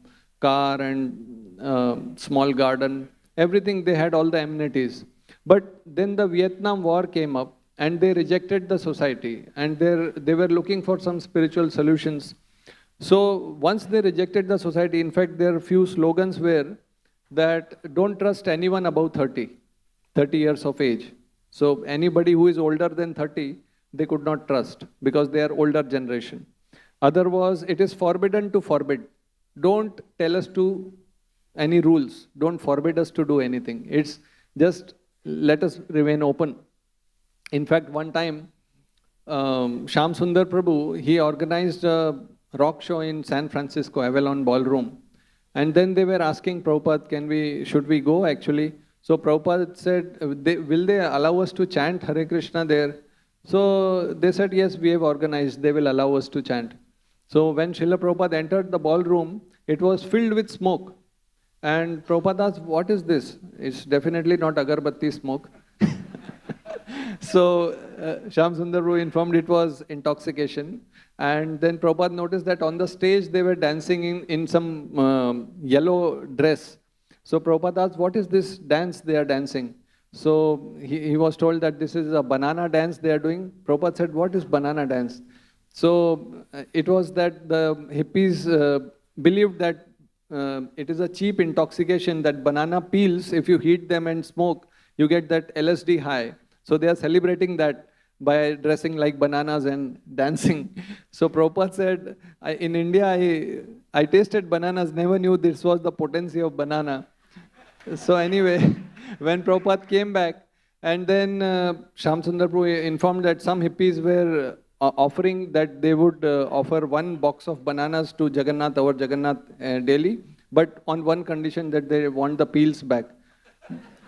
car and small garden, everything. They had all the amenities. But then the Vietnam War came up and they rejected the society and they were looking for some spiritual solutions. So once they rejected the society, in fact, their few slogans were that don't trust anyone above 30 years of age. So anybody who is older than 30, they could not trust because they are older generation. Other was, it is forbidden to forbid. Don't tell us to any rules. Don't forbid us to do anything. It's just let us remain open. In fact, one time, Shyam Sundar Prabhu, he organized a rock show in San Francisco, Avalon Ballroom. And then they were asking Prabhupada, should we go actually? So Prabhupada said, will they allow us to chant Hare Krishna there? So they said, yes, we have organized, they will allow us to chant. So when Srila Prabhupada entered the ballroom, it was filled with smoke. And Prabhupada asked, what is this? It's definitely not agarbatti smoke. So Shyam Sundar Prabhu informed it was intoxication. And then Prabhupada noticed that on the stage they were dancing in some yellow dress. So Prabhupada asked, what is this dance they are dancing? So he was told that this is a banana dance they are doing. Prabhupada said, what is banana dance? So it was that the hippies believed that it is a cheap intoxication, that banana peels, if you heat them and smoke, you get that LSD high. So they are celebrating that by dressing like bananas and dancing. So Prabhupada said, in India, I tasted bananas, never knew this was the potency of banana. So anyway, when Prabhupada came back, and then Shyam Sundar Prabhu informed that some hippies were offering that they would offer 1 box of bananas to Jagannath, our Jagannath daily, but on one condition, that they want the peels back.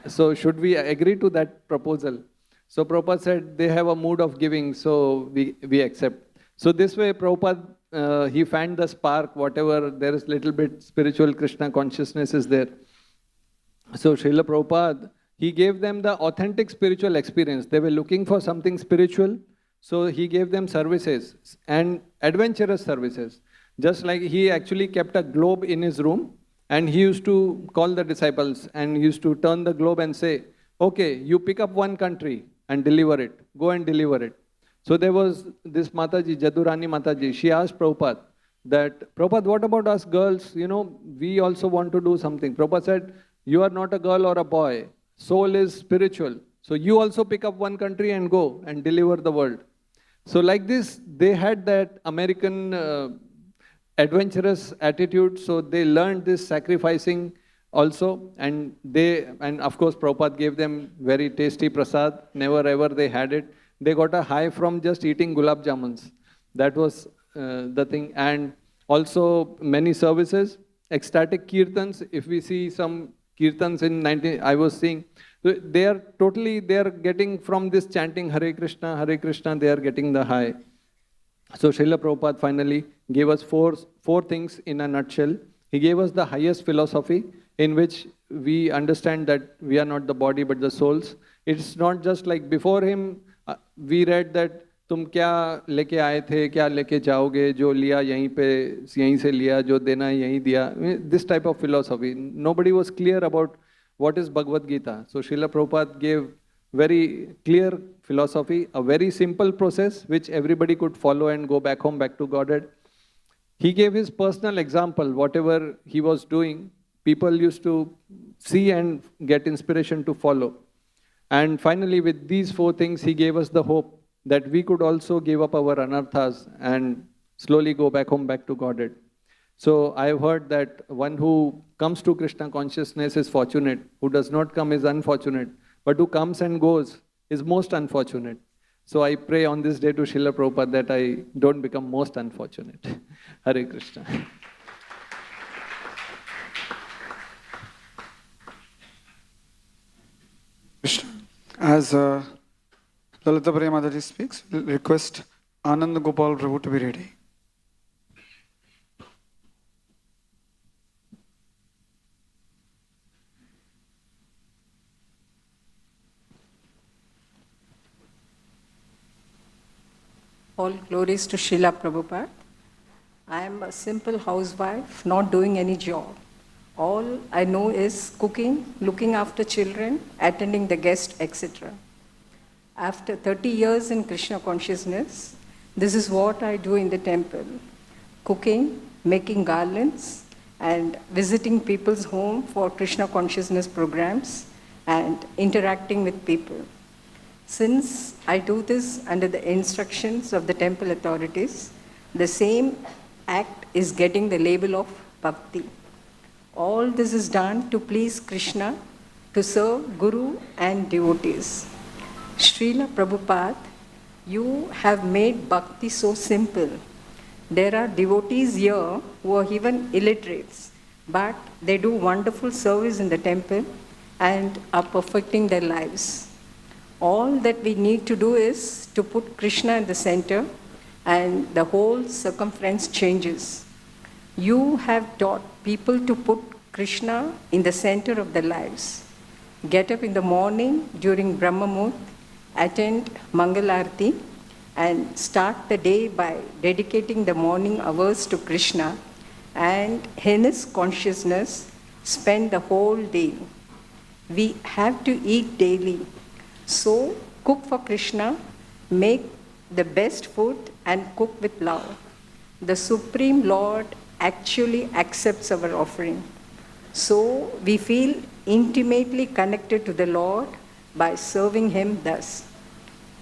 So should we agree to that proposal? So Prabhupada said they have a mood of giving, so we accept. So this way Prabhupada, he fanned the spark, whatever, there is little bit spiritual Krishna consciousness is there. So Srila Prabhupada, he gave them the authentic spiritual experience. They were looking for something spiritual, so he gave them services and adventurous services. Just like he actually kept a globe in his room and he used to call the disciples and he used to turn the globe and say, okay, you pick up one country and deliver it. Go and deliver it. So there was this Mataji, Jadurani Mataji, she asked Prabhupada that, Prabhupada, what about us girls? You know, we also want to do something. Prabhupada said, you are not a girl or a boy. Soul is spiritual. So you also pick up one country and go and deliver the world. So like this, they had that American adventurous attitude. So they learned this sacrificing also. And of course, Prabhupada gave them very tasty prasad. Never ever they had it. They got a high from just eating gulab jamuns. That was the thing. And also many services, ecstatic kirtans. If we see some kirtans in 19, I was seeing, they are getting from this chanting Hare Krishna, they are getting the high. So Srila Prabhupada finally gave us four things in a nutshell. He gave us the highest philosophy in which we understand that we are not the body but the souls. It's not just like before him, we read that तुम क्या लेके आए थे, क्या लेके जाओगे, जो लिया यहीं से लिया, जो देना यहीं दिया. This type of philosophy. Nobody was clear about what is Bhagavad Gita. So Srila Prabhupada gave very clear philosophy, a very simple process which everybody could follow and go back home, back to Godhead. He gave his personal example. Whatever he was doing, people used to see and get inspiration to follow. And finally, with these four things, he gave us the hope that we could also give up our anarthas and slowly go back home, back to Godhead. So I've heard that one who comes to Krishna consciousness is fortunate, who does not come is unfortunate, but who comes and goes is most unfortunate. So I pray on this day to Srila Prabhupada that I don't become most unfortunate. Hare Krishna. Krishna. As Lalita Priya Mataji speaks, we'll request Anand Gopal Prabhu to be ready. All glories to Srila Prabhupada. I am a simple housewife, not doing any job. All I know is cooking, looking after children, attending the guests, etc. After 30 years in Krishna consciousness, this is what I do in the temple. Cooking, making garlands, and visiting people's home for Krishna consciousness programs, and interacting with people. Since I do this under the instructions of the temple authorities, the same act is getting the label of bhakti. All this is done to please Krishna, to serve Guru and devotees. Srila Prabhupada, you have made bhakti so simple. There are devotees here who are even illiterates, but they do wonderful service in the temple and are perfecting their lives. All that we need to do is to put Krishna in the center and the whole circumference changes. You have taught people to put Krishna in the center of their lives. Get up in the morning during Brahma Muhurt, attend Mangal Aarti, and start the day by dedicating the morning hours to Krishna, and in his consciousness spend the whole day. We have to eat daily. So cook for Krishna, make the best food and cook with love. The Supreme Lord actually accepts our offering. So we feel intimately connected to the Lord by serving Him thus.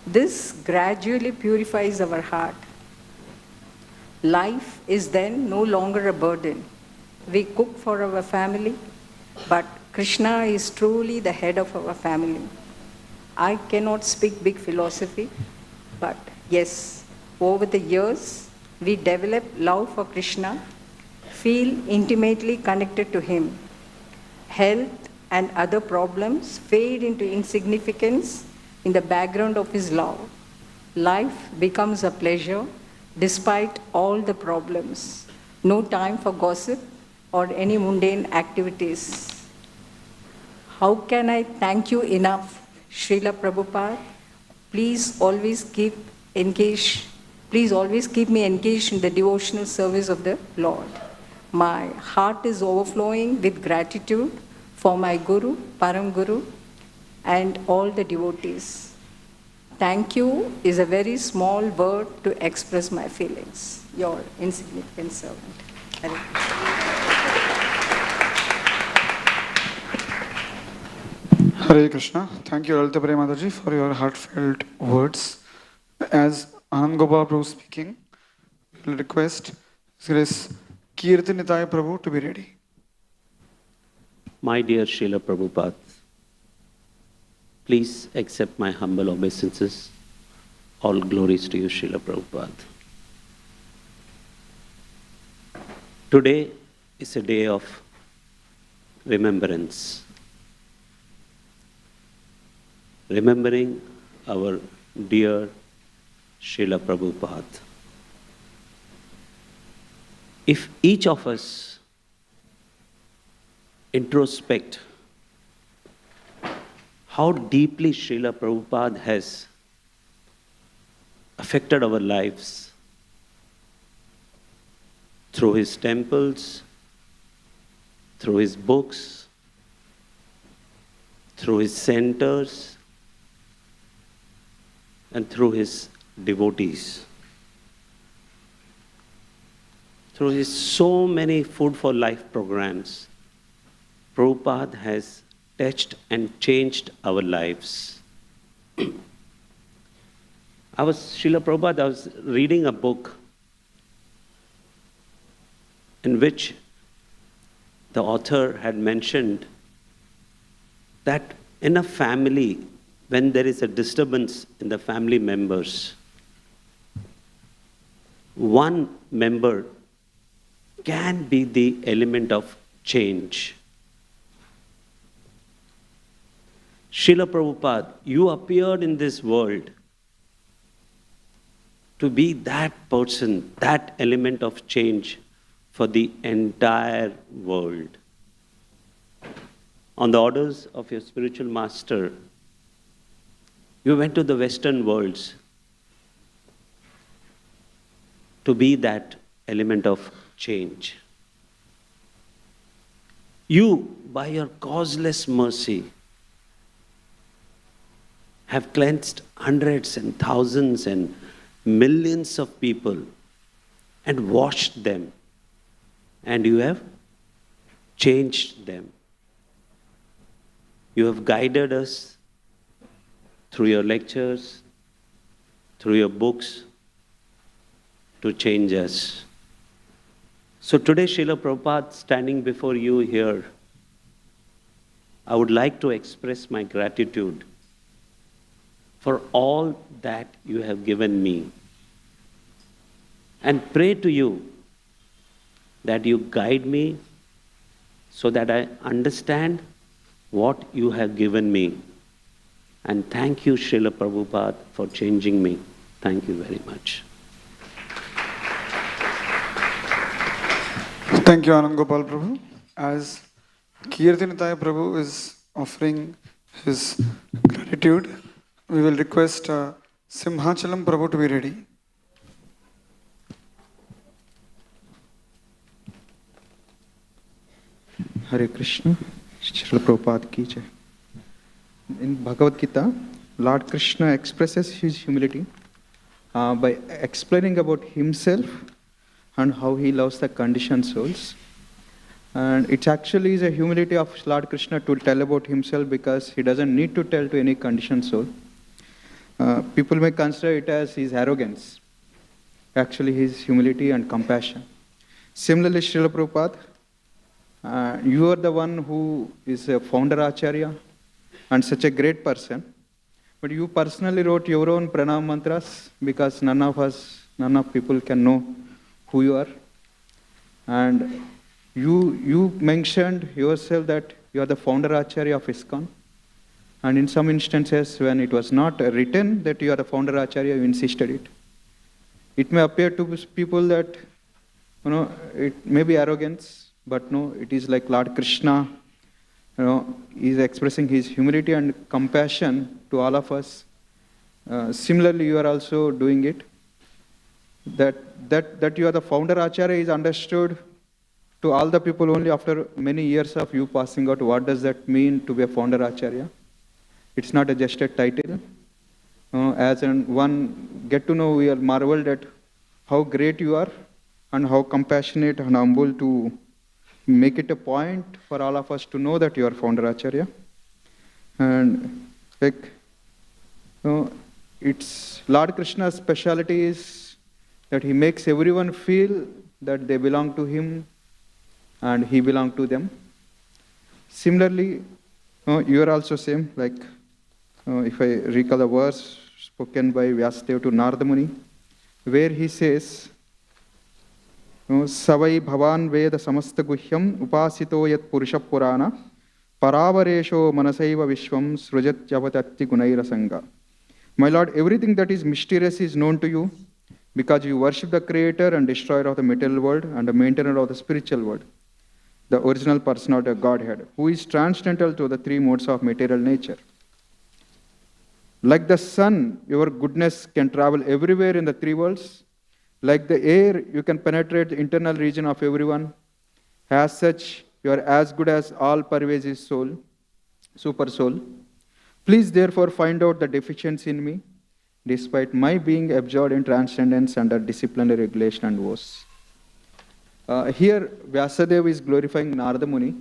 This gradually purifies our heart. Life is then no longer a burden. We cook for our family, but Krishna is truly the head of our family. I cannot speak big philosophy, but yes, over the years, we develop love for Krishna, feel intimately connected to Him. Health and other problems fade into insignificance in the background of His love. Life becomes a pleasure despite all the problems. No time for gossip or any mundane activities. How can I thank you enough, Srila Prabhupada? Please always keep me engaged in the devotional service of the Lord. My heart is overflowing with gratitude for my Guru, Param Guru, and all the devotees. Thank you is a very small word to express my feelings. Your insignificant servant. Hare Krishna. Hare Krishna. Thank you, Lalita Priya Mataji, for your heartfelt words. As Anand Gopal Prabhu speaking, we'll request Grace Kirtanitai Prabhu to be ready. My dear Srila Prabhupada, please accept my humble obeisances. All glories to you, Srila Prabhupada. Today is a day of remembrance. Remembering our dear Srila Prabhupada. If each of us introspect how deeply Srila Prabhupada has affected our lives through his temples, through his books, through his centers, and through his devotees. Through his so many Food for Life programs, Prabhupada has touched and changed our lives. Srila Prabhupada, I was reading a book in which the author had mentioned that in a family, when there is a disturbance in the family members, one member can be the element of change. Srila Prabhupada, you appeared in this world to be that person, that element of change for the entire world. On the orders of your spiritual master, you went to the Western worlds to be that element of change. You, by your causeless mercy, have cleansed hundreds and thousands and millions of people and washed them, and you have changed them. You have guided us through your lectures, through your books, to change us. So today, Srila Prabhupada, standing before you here, I would like to express my gratitude for all that you have given me, and pray to you that you guide me so that I understand what you have given me. And thank you, Srila Prabhupada, for changing me. Thank you very much. Thank you, Anand Gopal Prabhu. As Kirtanitaya Prabhu is offering his gratitude, we will request Simhachalam Prabhu to be ready. Hare Krishna, Srila Prabhupada ki jai. In Bhagavad Gita, Lord Krishna expresses his humility by explaining about himself and how he loves the conditioned souls. And it actually is a humility of Lord Krishna to tell about himself, because he doesn't need to tell to any conditioned soul. People may consider it as his arrogance. Actually, his humility and compassion. Similarly, Srila Prabhupada, you are the one who is a founder Acharya and such a great person. But you personally wrote your own pranam mantras, because none of people can know who you are. And you mentioned yourself that you are the founder Acharya of ISKCON. And in some instances, when it was not written that you are the founder Acharya, you insisted it. It may appear to people that, it may be arrogance, but no, it is like Lord Krishna, is expressing his humility and compassion to all of us. Similarly, you are also doing it. That you are the founder Acharya is understood to all the people only after many years of you passing out. What does that mean to be a founder Acharya? It's not just a title. As one get to know, we are marveled at how great you are and how compassionate and humble to make it a point for all of us to know that you are founder Acharya. And it's Lord Krishna's speciality is that he makes everyone feel that they belong to him and he belongs to them. Similarly, you are also same, like if I recall the verse spoken by Vyasadeva to Narada Muni, where he says, Savai Bhavan Veda Samasta Guhyam Upasito Yat Purusha Purana Paravaresho Manasaiva Vishwam Srujat Javatatti Gunaira Sangha. My Lord, everything that is mysterious is known to you because you worship the creator and destroyer of the material world and the maintainer of the spiritual world, the original personality of Godhead, who is transcendental to the three modes of material nature. Like the sun, your goodness can travel everywhere in the three worlds. Like the air, you can penetrate the internal region of everyone. As such, you are as good as all pervasive soul, super soul. Please therefore find out the deficiency in me, despite my being absorbed in transcendence under disciplinary regulation and woes. Here, Vyasadeva is glorifying Narada Muni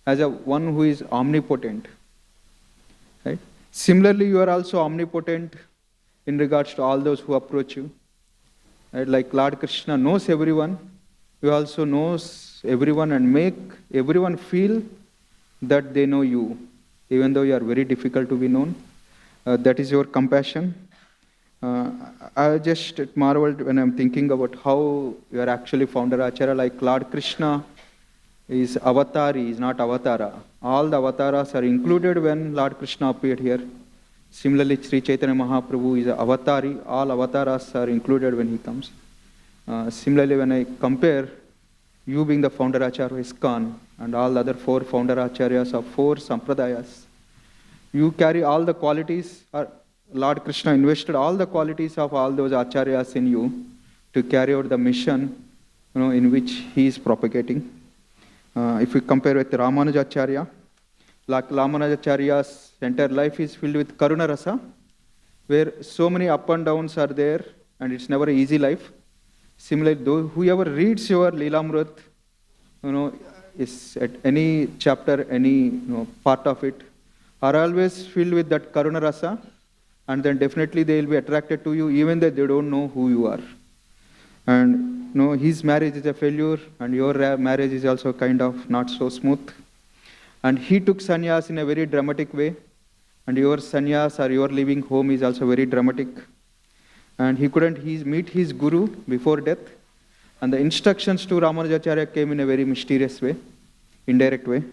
as a one who is omnipotent. Right? Similarly, you are also omnipotent in regards to all those who approach you. Right? Like Lord Krishna knows everyone, you also knows everyone and make everyone feel that they know you, even though you are very difficult to be known. That is your compassion. I just marveled when I'm thinking about how you are actually founder Acharya. Like Lord Krishna is avatar, he is not avatara. All the avatars are included when Lord Krishna appeared here. Similarly, Sri Chaitanya Mahaprabhu is an avatari. All avatars are included when he comes. Similarly, when I compare you being the founder Acharya of ISKCON and all the other four founder Acharyas of four Sampradayas, you carry all the qualities. Lord Krishna invested all the qualities of all those Acharyas in you to carry out the mission, in which he is propagating. If we compare with Ramanujacharya, like Ramanujacharya's entire life is filled with Karuna Rasa, where so many up and downs are there, and it's never an easy life. Similarly, whoever reads your Leelamrut, is at any chapter, any part of it, are always filled with that Karuna Rasa, and then definitely they will be attracted to you, even though they don't know who you are. And his marriage is a failure, and your marriage is also kind of not so smooth. And he took sannyas in a very dramatic way, and your sannyas or your living home is also very dramatic. And he couldn't meet his guru before death, and the instructions to Ramanujacharya came in a very mysterious way, indirect way.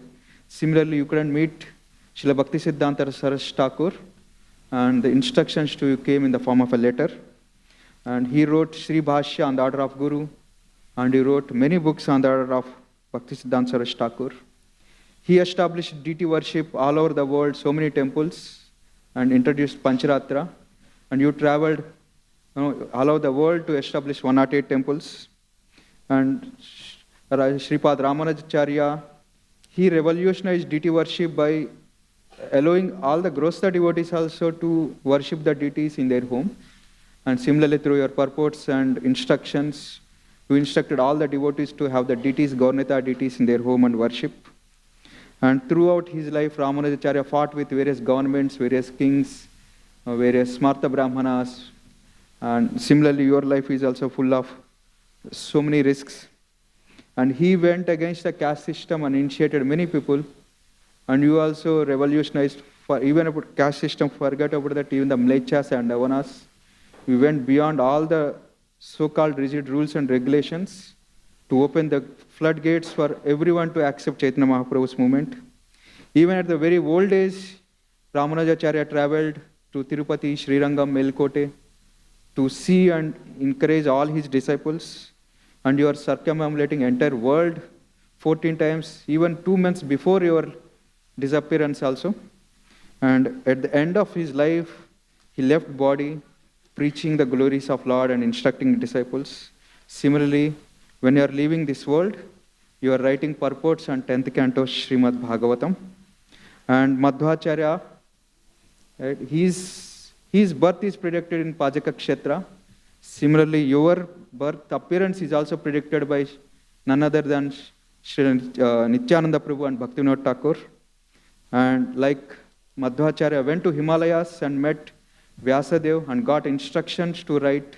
Similarly, you couldn't meet Srila Bhaktisiddhanta Saraswati Thakur, and the instructions to you came in the form of a letter. And he wrote Sri Bhashya on the order of Guru, and he wrote many books on the order of Bhaktisiddhanta Saraswati Thakur. He established deity worship all over the world, so many temples, and introduced Pancharatra. And you traveled all over the world to establish 108 temples. And Sripad Ramanujacharya, he revolutionized deity worship by allowing all the Grostha devotees also to worship the deities in their home. And similarly, through your purports and instructions, you instructed all the devotees to have the deities, Gauranga deities in their home and worship. And throughout his life, Ramanujacharya fought with various governments, various kings, various Smarta Brahmanas. And similarly, your life is also full of so many risks. And he went against the caste system and initiated many people. And you also revolutionized, for even about caste system, forget about that, even the Mlechas and Avanas. We went beyond all the so-called rigid rules and regulations to open the floodgates for everyone to accept Chaitanya Mahaprabhu's movement. Even at the very old age, Ramanujacharya traveled to Tirupati, Srirangam, Melkote to see and encourage all his disciples. And you are circumambulating entire world 14 times, even 2 months before your disappearance also. And at the end of his life, he left body, preaching the glories of Lord and instructing disciples. Similarly, when you are leaving this world, you are writing purports on 10th canto Srimad Bhagavatam. And Madhvacharya, right, his birth is predicted in Pajaka Kshetra. Similarly, your birth appearance is also predicted by none other than Sri Nityananda Prabhu and Bhaktivinoda Thakur. And like Madhvacharya went to Himalayas and met Vyasadeva and got instructions to write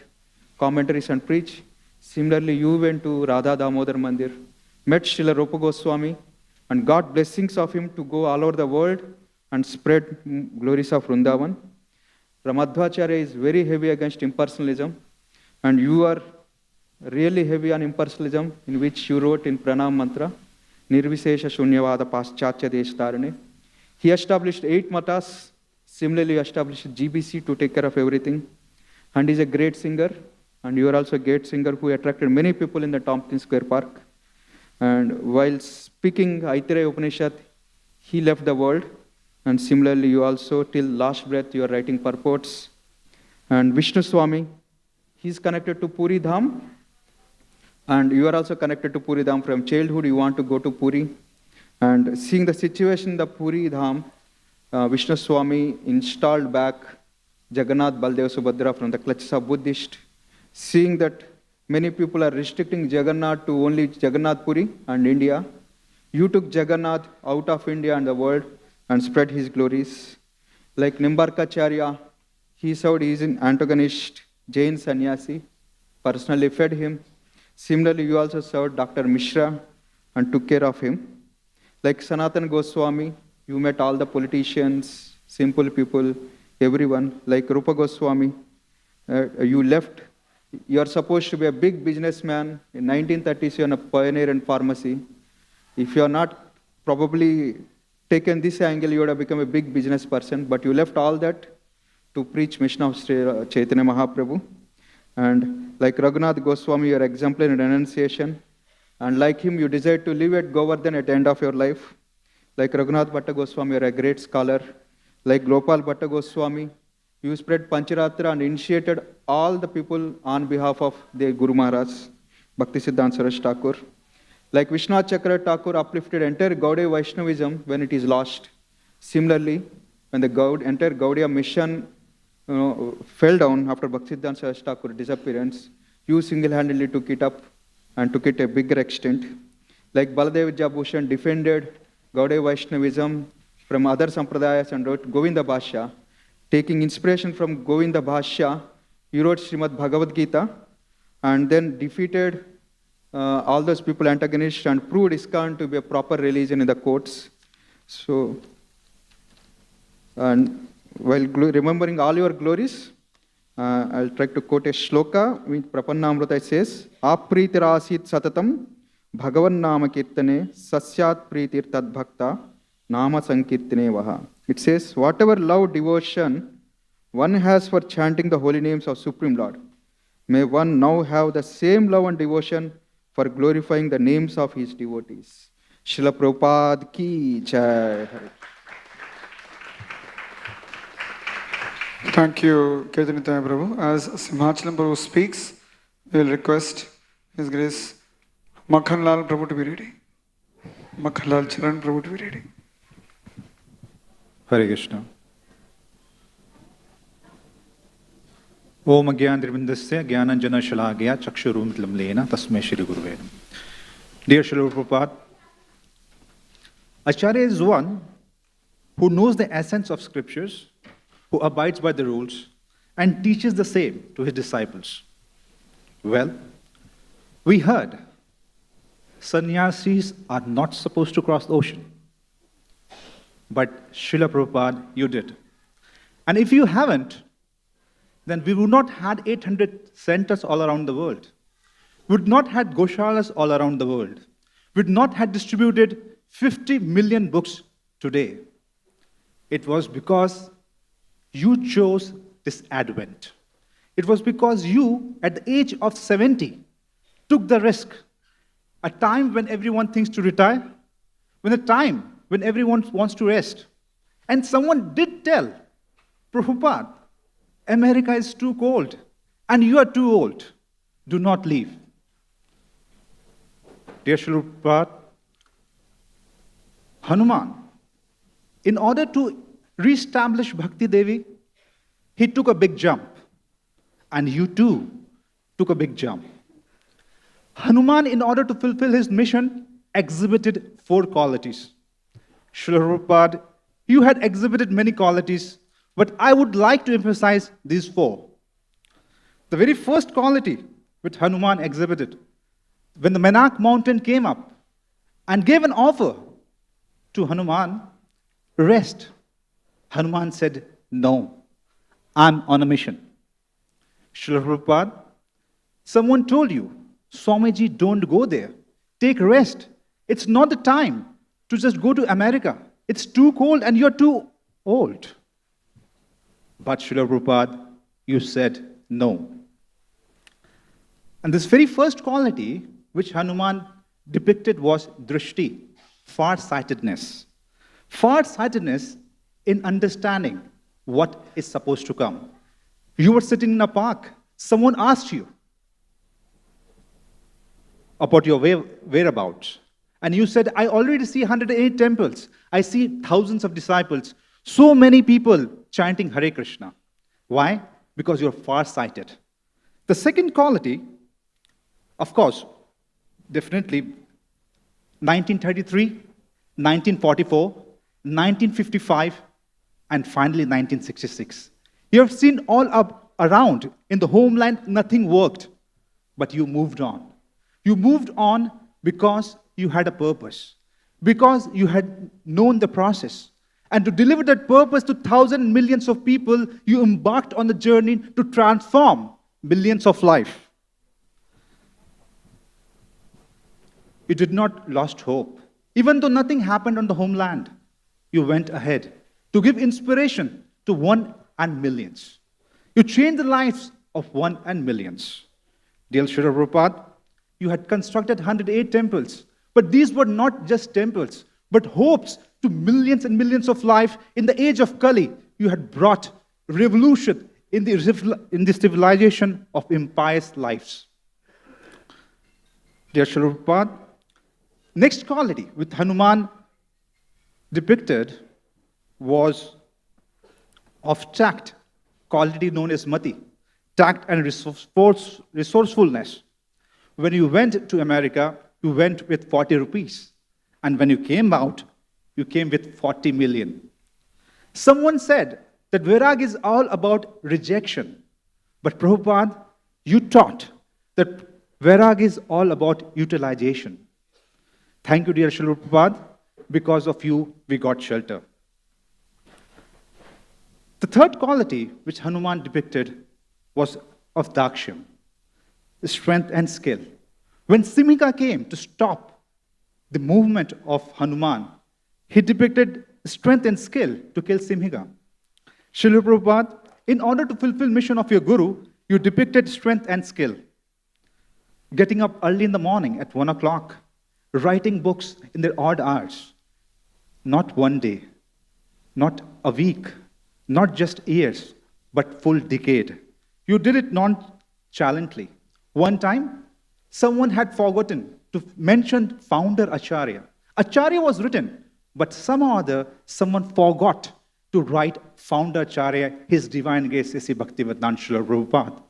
commentaries and preach. Similarly, you went to Radha Damodar Mandir, met Srila Rupa Goswami, and got blessings of him to go all over the world and spread glories of Vrindavan. Ramadhvacharya is very heavy against impersonalism, and you are really heavy on impersonalism, in which you wrote in Pranam Mantra, Nirvisesha Shunyavada Paschatya Deshtarane. He established 8 matas, similarly established GBC to take care of everything. And he's a great singer, and you are also a great singer who attracted many people in the Tompkins Square Park. And while speaking Aitareya Upanishad, he left the world. And similarly, you also, till last breath, you are writing purports. And Vishnu Swami, he's connected to Puri Dham. And you are also connected to Puri Dham from childhood. You want to go to Puri. And seeing the situation in the Puri Dham, Vishnu Swami installed back Jagannath, Baldev, Subhadra from the clutches of Buddhist. Seeing that many people are restricting Jagannath to only Jagannath Puri and India, you took Jagannath out of India and the world and spread his glories. Like Nimbarkacharya, he served his antagonist, Jain Sannyasi, personally fed him. Similarly, you also served Dr. Mishra and took care of him. Like Sanatana Goswami, you met all the politicians, simple people, everyone. Like Rupa Goswami, you left. You are supposed to be a big businessman. In 1930s, you are a pioneer in pharmacy. If you are not probably taken this angle, you would have become a big business person. But you left all that to preach mission of Sri Chaitanya Mahaprabhu. And like Raghunath Goswami, you are exemplary in renunciation. And like him, you desire to live at Govardhan at the end of your life. Like Raghunath Bhatta Goswami, you are a great scholar. Like Gopal Bhatta Goswami, you spread Pancharatra and initiated all the people on behalf of their Guru Maharaj, Bhakti Siddhanta Saraswati Thakur. Like Vishwanath Chakra Thakur uplifted entire Gaudiya Vaishnavism when it is lost. Similarly, when the entire Gaudiya mission fell down after Bhakti Siddhanta Saraswati Thakur disappearance, you single-handedly took it up and took it a bigger extent. Like Baladev Vidyabhushan defended Gaudiya Vaishnavism from other sampradayas and wrote Govinda Bhashya. Taking inspiration from Govinda Bhashya, you wrote Srimad Bhagavad Gita and then defeated all those people antagonists and proved ISKCON to be a proper religion in the courts. So, and while remembering all your glories, I'll try to quote a shloka which Prapannamrita. It says, Apritirasit satatam bhagavan nama kirtane sasyat pritir tad bhakta nama sankirtane vaha. It says, whatever love, devotion one has for chanting the holy names of Supreme Lord, may one now have the same love and devotion for glorifying the names of his devotees. Srila Prabhupada ki jai. Thank you, Ketanitaya Prabhu. As Simhachalam Prabhu speaks, we will request His Grace Makhanlal Prabhu to be ready. Makhanlal Charan Prabhu to be ready. Hare Krishna. Om Agyandirvindasya Gyananjana Shalagya Chakshurumitlam Lena Tasmai Shri Guruve. Dear Srila Prabhupada, Acharya is one who knows the essence of scriptures, who abides by the rules, and teaches the same to his disciples. Well, we heard sannyasis are not supposed to cross the ocean. But Srila Prabhupada, you did. And if you haven't, then we would not have 800 centers all around the world. We would not have goshalas all around the world. We would not have distributed 50 million books today. It was because you chose this Advent. It was because you, at the age of 70, took the risk. A time when everyone thinks to retire, when a time when everyone wants to rest. And someone did tell Prabhupada, America is too cold, and you are too old. Do not leave. Dear Srila Prabhupada, Hanuman, in order to re-establish Bhakti Devi, he took a big jump. And you too took a big jump. Hanuman, in order to fulfill his mission, exhibited 4 qualities. Srila Prabhupada, you had exhibited many qualities, but I would like to emphasize these 4. The very first quality which Hanuman exhibited, when the Menak mountain came up and gave an offer to Hanuman, rest, Hanuman said, no, I'm on a mission. Srila Prabhupada, someone told you Swamiji, don't go there. Take rest. It's not the time to just go to America. It's too cold and you're too old. But Srila Prabhupada, you said no. And this very first quality which Hanuman depicted was drishti, far-sightedness. Far-sightedness in understanding what is supposed to come. You were sitting in a park. Someone asked you about your whereabouts. And you said, I already see 108 temples. I see thousands of disciples. So many people chanting Hare Krishna. Why? Because you're far-sighted. The second quality, of course, definitely 1933, 1944, 1955, and finally 1966. You have seen all up around in the homeland, nothing worked, but you moved on. You moved on because you had a purpose, because you had known the process. And to deliver that purpose to thousands and millions of people, you embarked on the journey to transform millions of lives. You did not lost hope. Even though nothing happened on the homeland, you went ahead to give inspiration to one and millions. You changed the lives of one and millions. Dear Srila Prabhupada, you had constructed 108 temples, but these were not just temples, but hopes to millions and millions of life. In the age of Kali, you had brought revolution in the civilization of impious lives. Dear Srila Prabhupada, next quality which Hanuman depicted was of tact, quality known as mati, tact and resourcefulness. When you went to America, you went with 40 rupees. And when you came out, you came with 40 million. Someone said that Vairag is all about rejection. But Prabhupada, you taught that Vairag is all about utilization. Thank you, dear Srila Prabhupada. Because of you, we got shelter. The third quality which Hanuman depicted was of Dakshyam, strength and skill. When Simhika came to stop the movement of Hanuman, he depicted strength and skill to kill Simhika. Srila Prabhupada, in order to fulfill mission of your Guru, you depicted strength and skill. Getting up early in the morning at 1 o'clock, writing books in their odd hours. Not one day, not a week, not just years, but full decade. You did it nonchalantly. One time, someone had forgotten to mention founder Acharya. Acharya was written, but somehow or other, someone forgot to write founder Acharya, his divine grace, Sri Bhaktivedanta Srila Prabhupada.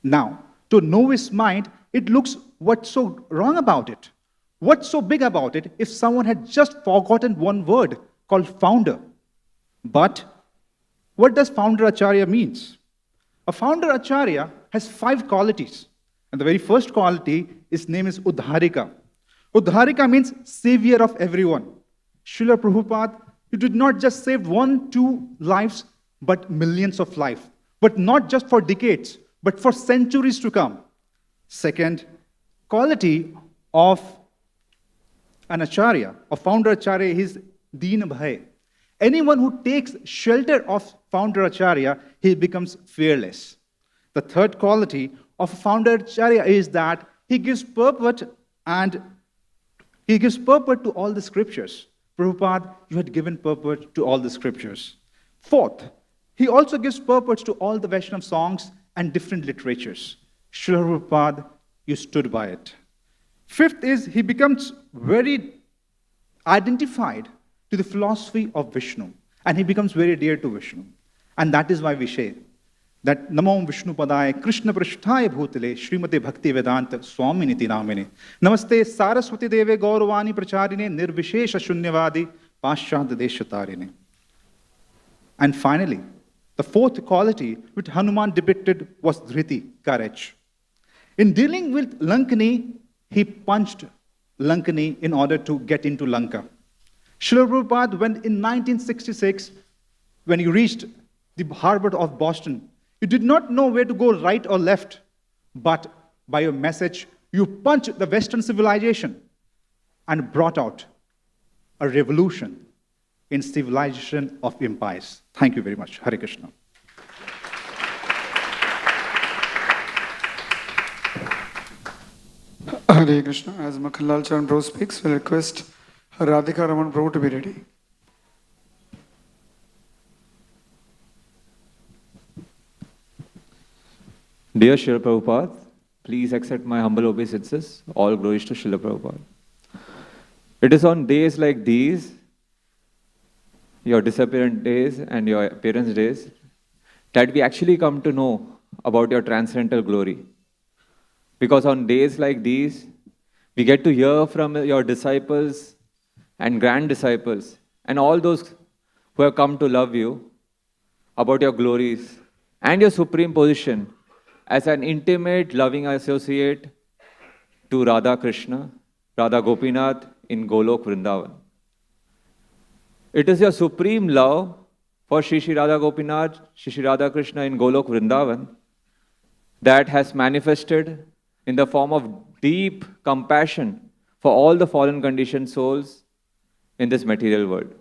Now, to novice mind, it looks what's so wrong about it? What's so big about it if someone had just forgotten one word called founder? But what does founder Acharya means? A founder Acharya has 5 qualities. And the very first quality, his name is Udharika. Udharika means savior of everyone. Srila Prabhupada, you did not just save 1, 2 lives, but millions of lives. But not just for decades, but for centuries to come. Second quality of an Acharya, a founder Acharya, is Deen Bhai. Anyone who takes shelter of founder Acharya, he becomes fearless. The third quality of a founder Acharya is that he gives purport to all the scriptures. Prabhupada, you had given purport to all the scriptures. Fourth, he also gives purports to all the Vaishnava songs and different literatures. Srila Prabhupada, you stood by it. Fifth is he becomes very identified to the philosophy of Vishnu, and he becomes very dear to Vishnu. And that is why we say that Namo Vishnu Padaya Krishna Prasthaya Bhutale Srimate Bhakti Vedanta Swami Niti Namine Namaste Saraswati Deve Gauravani Pracharine Nirvishesha Shunyavadi Paschad Deshatarine. And finally, the fourth quality which Hanuman depicted was Dhriti, courage. In dealing with Lankani, he punched Lankani in order to get into Lanka. Srila Prabhupada, when in 1966, when you reached the harbor of Boston, you did not know where to go right or left, but by your message, You punched the Western civilization and brought out a revolution in civilization of empires. Thank you very much. Hare Krishna. Hare Krishna. As Makhanlal Charan Prabhu speaks, we'll request Radhika Ranjan Prabhu to be ready. Dear Srila Prabhupada, please accept my humble obeisances. All glories to Srila Prabhupada. It is on days like these, your disappearance days and your appearance days, that we actually come to know about your transcendental glory. Because on days like these, we get to hear from your disciples and grand disciples and all those who have come to love you about your glories and your supreme position as an intimate, loving associate to Radha Krishna, Radha Gopinath in Golok Vrindavan. It is your supreme love for Shri Shri Radha Gopinath, Shri Shri Radha Krishna in Golok Vrindavan that has manifested in the form of deep compassion for all the fallen conditioned souls in this material world.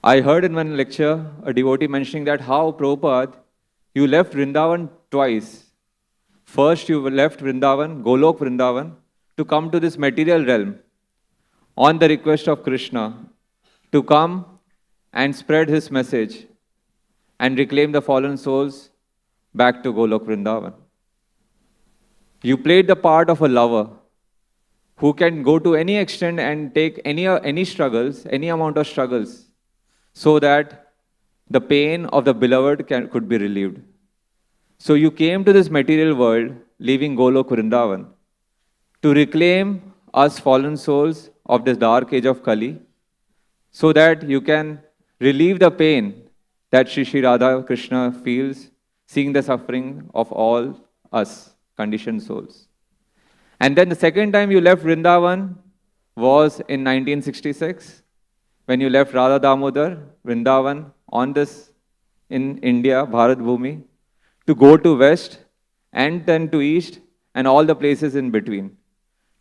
I heard in one lecture a devotee mentioning that how, Prabhupada, you left Vrindavan twice. First, you left Vrindavan, Golok Vrindavan, to come to this material realm on the request of Krishna to come and spread his message and reclaim the fallen souls back to Golok Vrindavan. You played the part of a lover who can go to any extent and take any struggles, any amount of struggles, so that the pain of the beloved could be relieved. So you came to this material world, leaving Golok Vrindavan, to reclaim us fallen souls of this dark age of Kali, so that you can relieve the pain that Shri Shri Radha Krishna feels, seeing the suffering of all us conditioned souls. And then the second time you left Vrindavan was in 1966, when you left Radha Damodar, Vrindavan, on this in India, Bharat Bhumi, to go to West and then to East and all the places in between,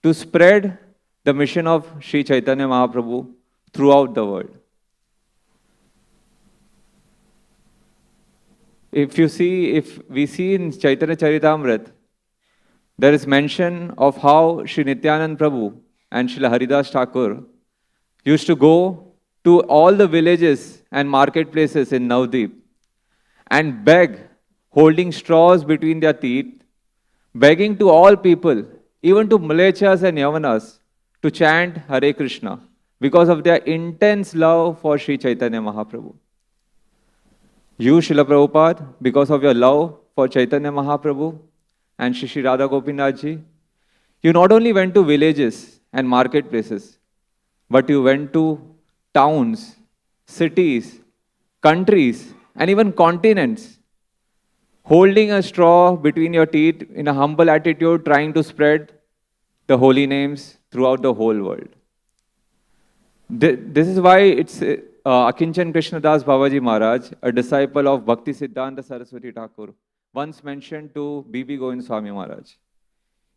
to spread the mission of Sri Chaitanya Mahaprabhu throughout the world. If we see in Chaitanya Charitamrita, there is mention of how Sri Nityanand Prabhu and Srila Haridas Thakur used to go to all the villages and marketplaces in Navdeep and beg, holding straws between their teeth, begging to all people, even to Mlechas and Yavanas, to chant Hare Krishna because of their intense love for Sri Chaitanya Mahaprabhu. You, Srila Prabhupada, because of your love for Chaitanya Mahaprabhu and Shri Shri Radha Gopinath Ji, you not only went to villages and marketplaces, but you went to towns, cities, countries, and even continents, holding a straw between your teeth in a humble attitude, trying to spread the holy names throughout the whole world. This is why it's Akinchan Krishnadas Babaji Maharaj, a disciple of Bhakti Siddhanta Saraswati Thakur, once mentioned to B.B. Govind Swami Maharaj.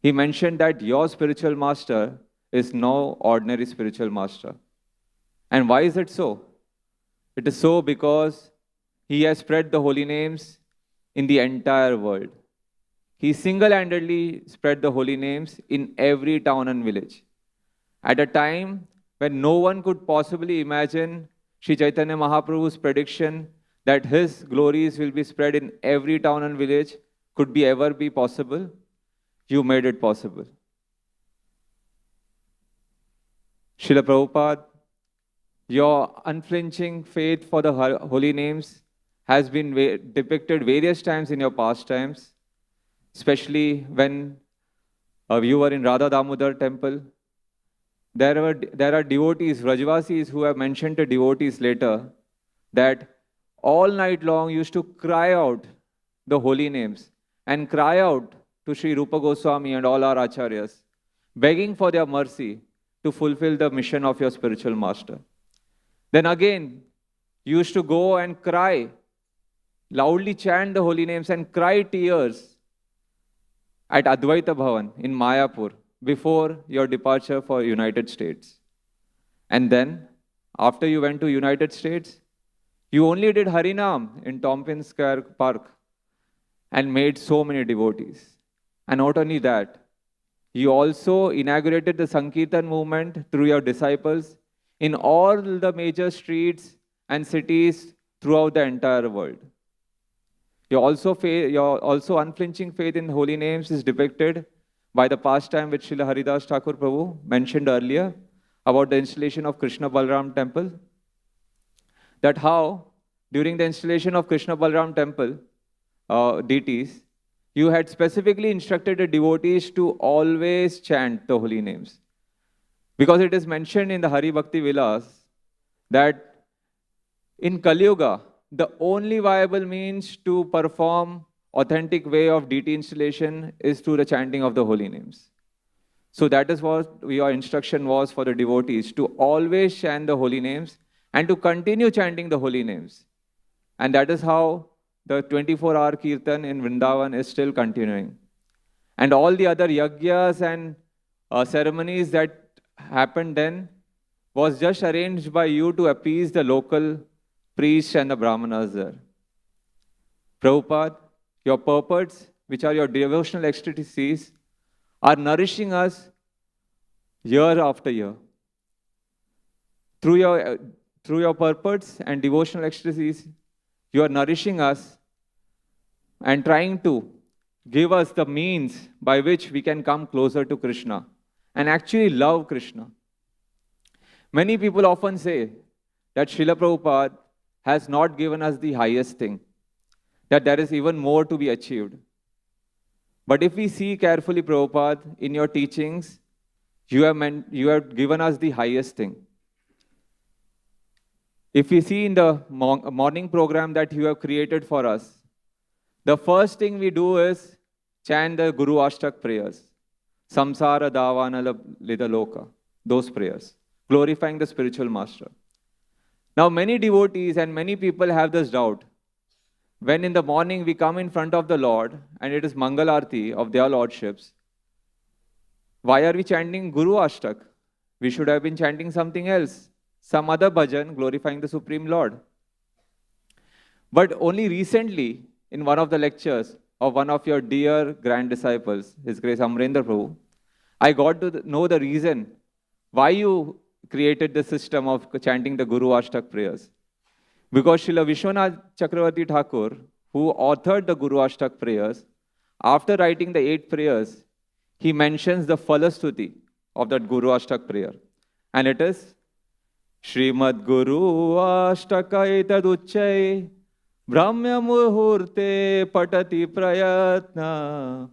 He mentioned that your spiritual master is no ordinary spiritual master. And why is it so? It is so because he has spread the holy names in the entire world. He single-handedly spread the holy names in every town and village. At a time when no one could possibly imagine Sri Chaitanya Mahaprabhu's prediction that his glories will be spread in every town and village could ever be possible, you made it possible. Srila Prabhupada, your unflinching faith for the holy names has been depicted various times in your pastimes, especially when you were in Radha Damodar temple. There are devotees, Vrajvasis, who have mentioned to devotees later that all night long used to cry out the holy names and cry out to Sri Rupa Goswami and all our acharyas, begging for their mercy to fulfill the mission of your spiritual master. Then again, you used to go and cry, loudly chant the holy names and cry tears at Advaita Bhavan in Mayapur before your departure for United States. And then, after you went to United States, you only did Harinam in Tompkins Square Park and made so many devotees. And not only that, you also inaugurated the Sankirtan movement through your disciples in all the major streets and cities throughout the entire world. Your also unflinching faith in holy names is depicted by the pastime which Srila Haridas Thakur Prabhu mentioned earlier about the installation of Krishna Balram temple. That how, during the installation of Krishna Balram temple, deities, you had specifically instructed the devotees to always chant the holy names. Because it is mentioned in the Hari Bhakti Vilas that in Kali Yuga, the only viable means to perform authentic way of deity installation is through the chanting of the holy names. So that is what your instruction was for the devotees, to always chant the holy names and to continue chanting the holy names. And that is how the 24-hour Kirtan in Vrindavan is still continuing. And all the other yagyas and ceremonies that happened then was just arranged by you to appease the local priests and the brahmanas there. Prabhupada, your purports, which are your devotional ecstasies, are nourishing us year after year. Through your purports and devotional ecstasies, you are nourishing us and trying to give us the means by which we can come closer to Krishna and actually love Krishna. Many people often say that Srila Prabhupada has not given us the highest thing, that there is even more to be achieved. But if we see carefully, Prabhupada, in your teachings, you have given us the highest thing. If we see in the morning program that you have created for us, the first thing we do is chant the Guru Ashtak prayers. Samsara Davana Lidaloka, those prayers, glorifying the spiritual master. Now many devotees and many people have this doubt. When in the morning we come in front of the Lord and it is Mangal Arati of their lordships, why are we chanting Guru Ashtak? We should have been chanting something else, some other bhajan glorifying the Supreme Lord. But only recently, in one of the lectures of one of your dear grand disciples, His Grace Amrendra Prabhu, I got to know the reason why you created the system of chanting the Guru Ashtak prayers. Because Srila Vishwanath Chakravarti Thakur, who authored the Guru Ashtak prayers, after writing the 8 prayers, he mentions the Falastuti of that Guru Ashtak prayer. And it is, Srimad Guru Ashtaka Etaduchai Brahmya Muhurte Patati Prayatna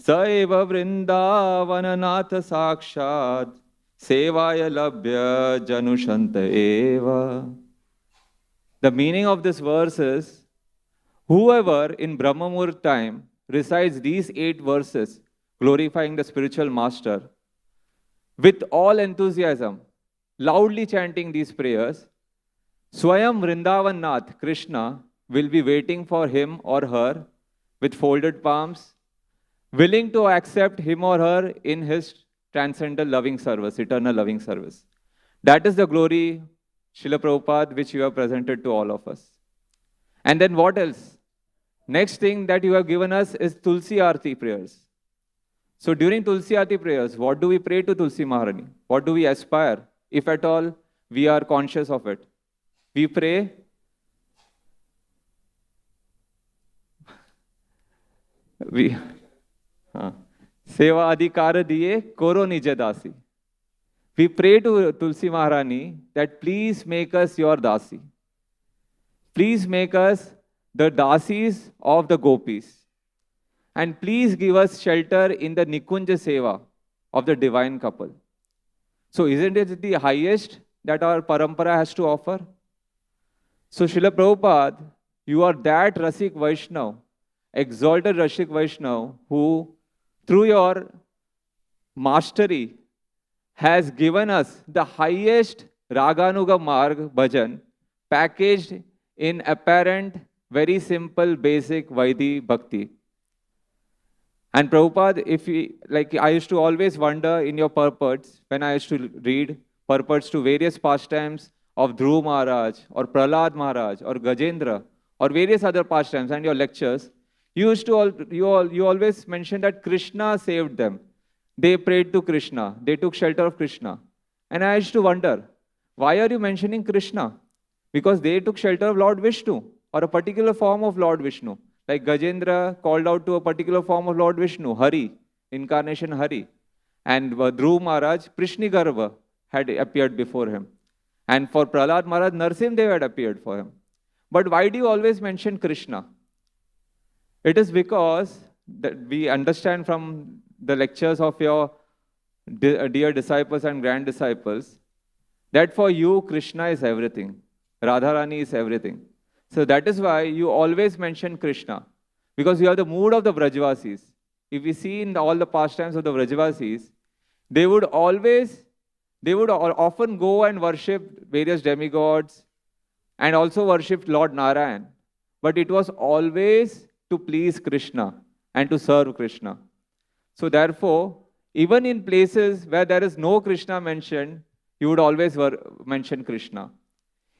Saiva Vrindavana Natha Sakshad Sevaya Labhya Janushanta Eva. The meaning of this verse is, whoever in Brahma Muhurt time recites these 8 verses glorifying the spiritual master with all enthusiasm, loudly chanting these prayers, Swayam Vrindavan Nath, Krishna, will be waiting for him or her with folded palms, willing to accept him or her in his transcendental loving service, eternal loving service. That is the glory, Srila Prabhupada, which you have presented to all of us. And then what else? Next thing that you have given us is Tulsi Aarti prayers. So during Tulsi Aarti prayers, what do we pray to Tulsi Maharani? What do we aspire, if at all we are conscious of it? We pray, Seva Adhikara Diye Koro Nija Dasi. We pray to Tulsi Maharani that please make us your Dasi. Please make us the Dasis of the Gopis. And please give us shelter in the Nikunja Seva of the divine couple. So isn't it the highest that our parampara has to offer? So Srila Prabhupada, you are that Rasik Vaishnav, exalted Rasik Vaishnav, who through your mastery has given us the highest Raganuga Marg bhajan packaged in apparent, very simple, basic Vaidhi Bhakti. And Prabhupada, I used to always wonder in your purports, when I used to read purports to various pastimes of Dhruv Maharaj, or Prahlad Maharaj, or Gajendra, or various other pastimes, and your lectures, you always mention that Krishna saved them. They prayed to Krishna. They took shelter of Krishna. And I used to wonder, why are you mentioning Krishna? Because they took shelter of Lord Vishnu, or a particular form of Lord Vishnu. Like Gajendra called out to a particular form of Lord Vishnu, Hari, incarnation Hari. And Dhruv Maharaj, Prishnigarva had appeared before him. And for Prahlad Maharaj, Narsimdev had appeared for him. But why do you always mention Krishna? It is because that we understand from the lectures of your dear disciples and grand disciples that for you, Krishna is everything. Radharani is everything. So that is why you always mention Krishna, because you have the mood of the Brajvasis. If we see in all the pastimes of the Brajvasis, they would often go and worship various demigods and also worship Lord Narayan. But it was always to please Krishna and to serve Krishna. So therefore, even in places where there is no Krishna mentioned, you would always mention Krishna.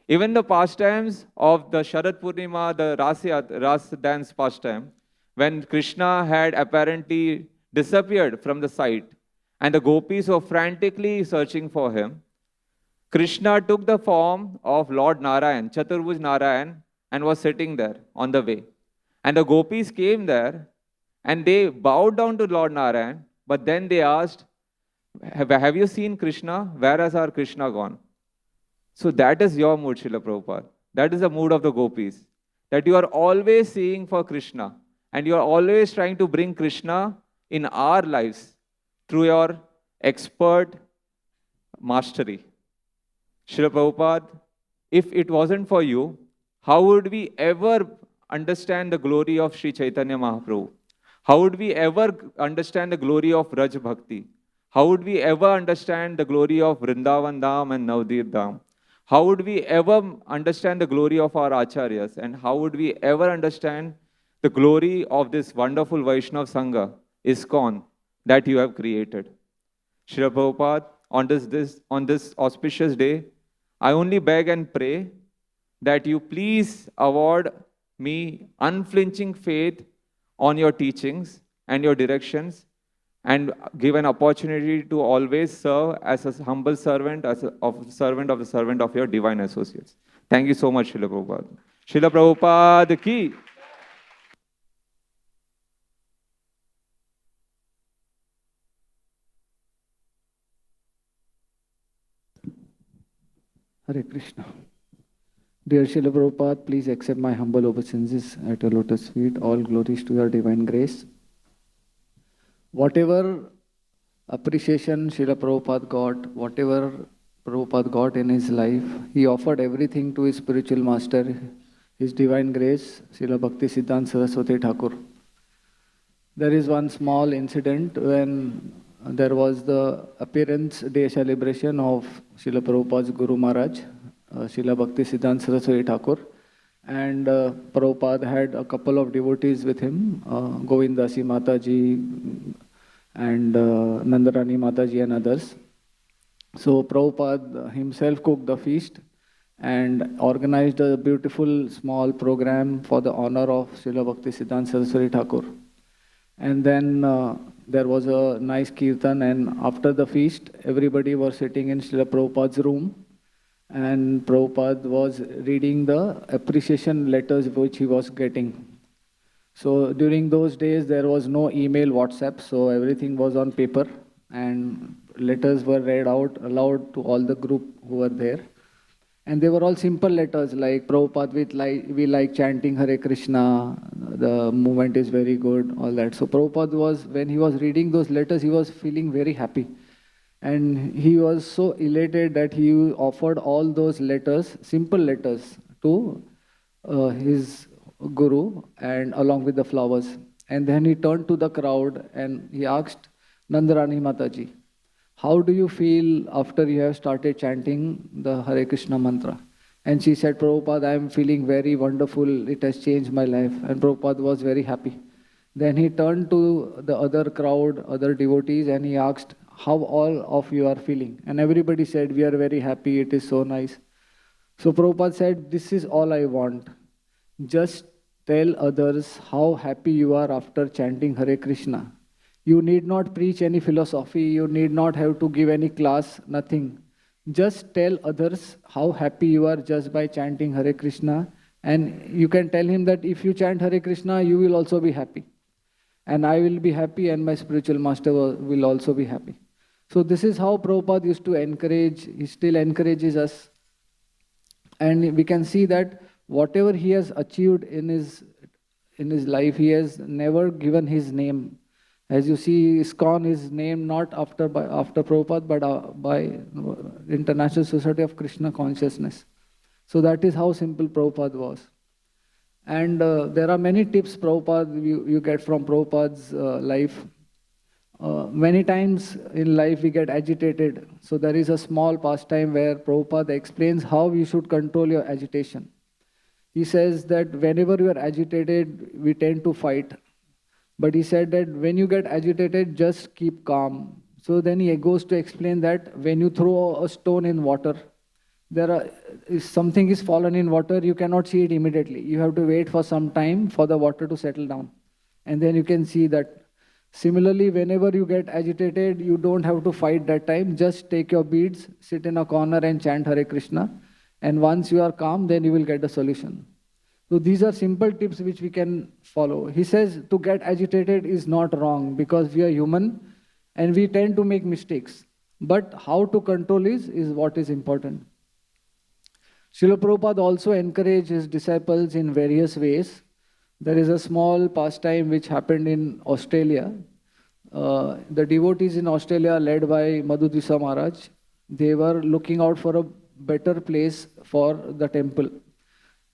Even the pastimes of the Sharad Purnima, the Ras dance pastime, when Krishna had apparently disappeared from the site and the gopis were frantically searching for him, Krishna took the form of Lord Narayan, Chaturbhuj Narayan, and was sitting there on the way. And the gopis came there and they bowed down to Lord Narayan, but then they asked, have you seen Krishna? Where has our Krishna gone? So that is your mood, Srila Prabhupada. That is the mood of the gopis. That you are always seeing for Krishna. And you are always trying to bring Krishna in our lives through your expert mastery. Srila Prabhupada, if it wasn't for you, how would we ever understand the glory of Sri Chaitanya Mahaprabhu? How would we ever understand the glory of Raj Bhakti? How would we ever understand the glory of Vrindavan Dham and Navadvip Dham? How would we ever understand the glory of our acharyas? And how would we ever understand the glory of this wonderful Vaishnav Sangha, ISKCON, that you have created? Srila Prabhupada, on this auspicious day, I only beg and pray that you please award me unflinching faith on your teachings and your directions, and give an opportunity to always serve as a humble servant, servant of your divine associates. Thank you so much, Srila Prabhupada. Srila Prabhupada ki. Hare Krishna. Dear Srila Prabhupada, please accept my humble obeisances at your lotus feet. All glories to your divine grace. Whatever appreciation Srila Prabhupada got, whatever Prabhupada got in his life, he offered everything to his spiritual master, his divine grace, Srila Bhakti Siddhanta Saraswati Thakur. There is one small incident when there was the appearance day celebration of Srila Prabhupada's Guru Maharaj, Srila Bhakti Siddhanta Saraswati Thakur. And Prabhupada had a couple of devotees with him, Govindasi Mataji and Nandarani Mataji and others. So Prabhupada himself cooked the feast and organized a beautiful small program for the honor of Srila Bhakti Siddhanta Saraswati Thakur. And then there was a nice kirtan, and after the feast, everybody was sitting in Srila Prabhupada's room. And Prabhupada was reading the appreciation letters which he was getting. So during those days, there was no email, WhatsApp, so everything was on paper. And letters were read out aloud to all the group who were there. And they were all simple letters like, Prabhupada, we like chanting Hare Krishna, the movement is very good, all that. So Prabhupada when he was reading those letters, he was feeling very happy. And he was so elated that he offered all those letters, simple letters, to his guru, and along with the flowers. And then he turned to the crowd and he asked Nandarani Mataji, how do you feel after you have started chanting the Hare Krishna mantra? And she said, Prabhupada, I am feeling very wonderful. It has changed my life. And Prabhupada was very happy. Then he turned to the other crowd, other devotees, and he asked, how all of you are feeling? And everybody said, we are very happy, it is so nice. So Prabhupada said, this is all I want. Just tell others how happy you are after chanting Hare Krishna. You need not preach any philosophy, you need not have to give any class, nothing. Just tell others how happy you are just by chanting Hare Krishna. And you can tell him that if you chant Hare Krishna, you will also be happy. And I will be happy and my spiritual master will also be happy. So this is how Prabhupada used to encourage, he still encourages us. And we can see that whatever he has achieved in his life, he has never given his name. As you see, ISKCON is named not after Prabhupada, but by International Society of Krishna Consciousness. So that is how simple Prabhupada was. And there are many tips Prabhupada you get from Prabhupada's life. Many times in life we get agitated. So there is a small pastime where Prabhupada explains how you should control your agitation. He says that whenever you are agitated, we tend to fight. But he said that when you get agitated, just keep calm. So then he goes to explain that when you throw a stone in water, if something is fallen in water, you cannot see it immediately. You have to wait for some time for the water to settle down. And then you can see that. Similarly, whenever you get agitated, you don't have to fight that time. Just take your beads, sit in a corner and chant Hare Krishna. And once you are calm, then you will get the solution. So these are simple tips which we can follow. He says to get agitated is not wrong because we are human and we tend to make mistakes. But how to control is what is important. Srila Prabhupada also encouraged his disciples in various ways. There is a small pastime which happened in Australia. The devotees in Australia led by Madhu Maharaj, they were looking out for a better place for the temple.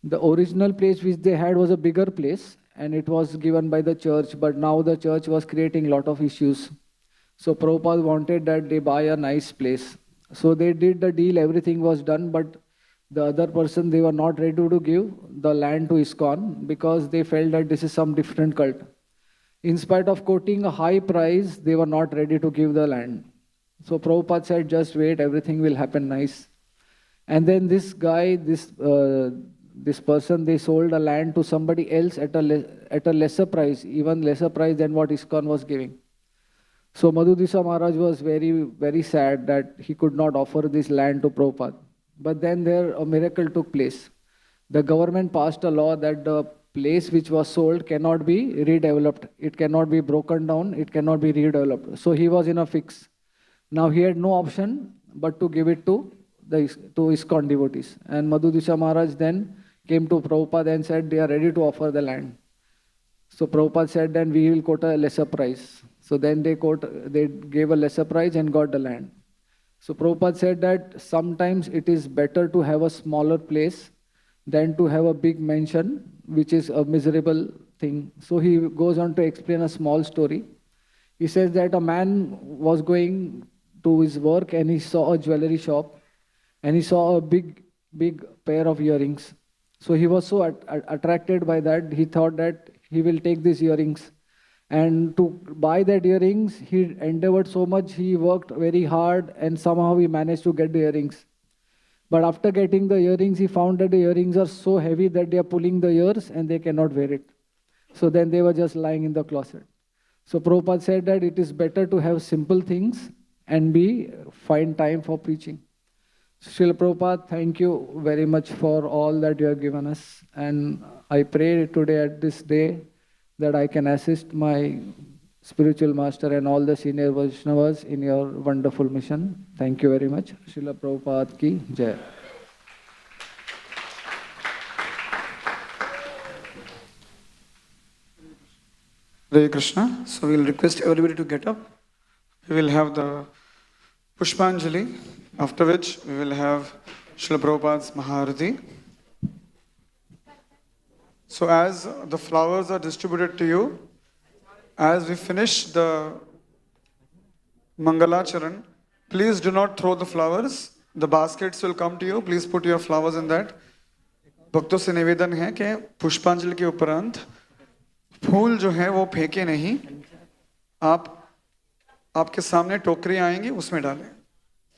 The original place which they had was a bigger place and it was given by the church, but now the church was creating a lot of issues. So Prabhupada wanted that they buy a nice place. So they did the deal, everything was done, but the other person, they were not ready to give the land to ISKCON because they felt that this is some different cult. In spite of quoting a high price, they were not ready to give the land. So Prabhupada said, just wait, everything will happen nice. And then this guy, this person, they sold a land to somebody else at a lesser price, even lesser price than what ISKCON was giving. So Madhu Maharaj was very, very sad that he could not offer this land to Prabhupada. But then there a miracle took place. The government passed a law that the place which was sold cannot be redeveloped. It cannot be broken down. It cannot be redeveloped. So he was in a fix. Now he had no option but to give it to ISKCON devotees. And Madhu Maharaj then came to Prabhupada and said they are ready to offer the land. So Prabhupada said then we will quote a lesser price. So then they gave a lesser price and got the land. So Prabhupada said that sometimes it is better to have a smaller place than to have a big mansion, which is a miserable thing. So he goes on to explain a small story. He says that a man was going to his work and he saw a jewelry shop and he saw a big pair of earrings. So he was so attracted by that, he thought that he will take these earrings. And to buy that earrings, he endeavored so much, he worked very hard and somehow he managed to get the earrings. But after getting the earrings, he found that the earrings are so heavy that they are pulling the ears and they cannot wear it. So then they were just lying in the closet. So Prabhupada said that it is better to have simple things and find time for preaching. Srila Prabhupada, thank you very much for all that you have given us. And I pray today at this day that I can assist my spiritual master and all the senior Vaishnavas in your wonderful mission. Thank you very much. Srila Prabhupada ki Jai. Hare Krishna. So we'll request everybody to get up. We will have the Pushpanjali, after which we will have Srila Prabhupada's Maharati. So as the flowers are distributed to you, as we finish the Mangalacharan, please do not throw the flowers. The baskets will come to you. Please put your flowers in that. भक्तों से निवेदन है कि पुष्पांजलि के उपरांत फूल जो है वो फेंके नहीं, आपके सामने टोकरी आएंगी उसमें डालें।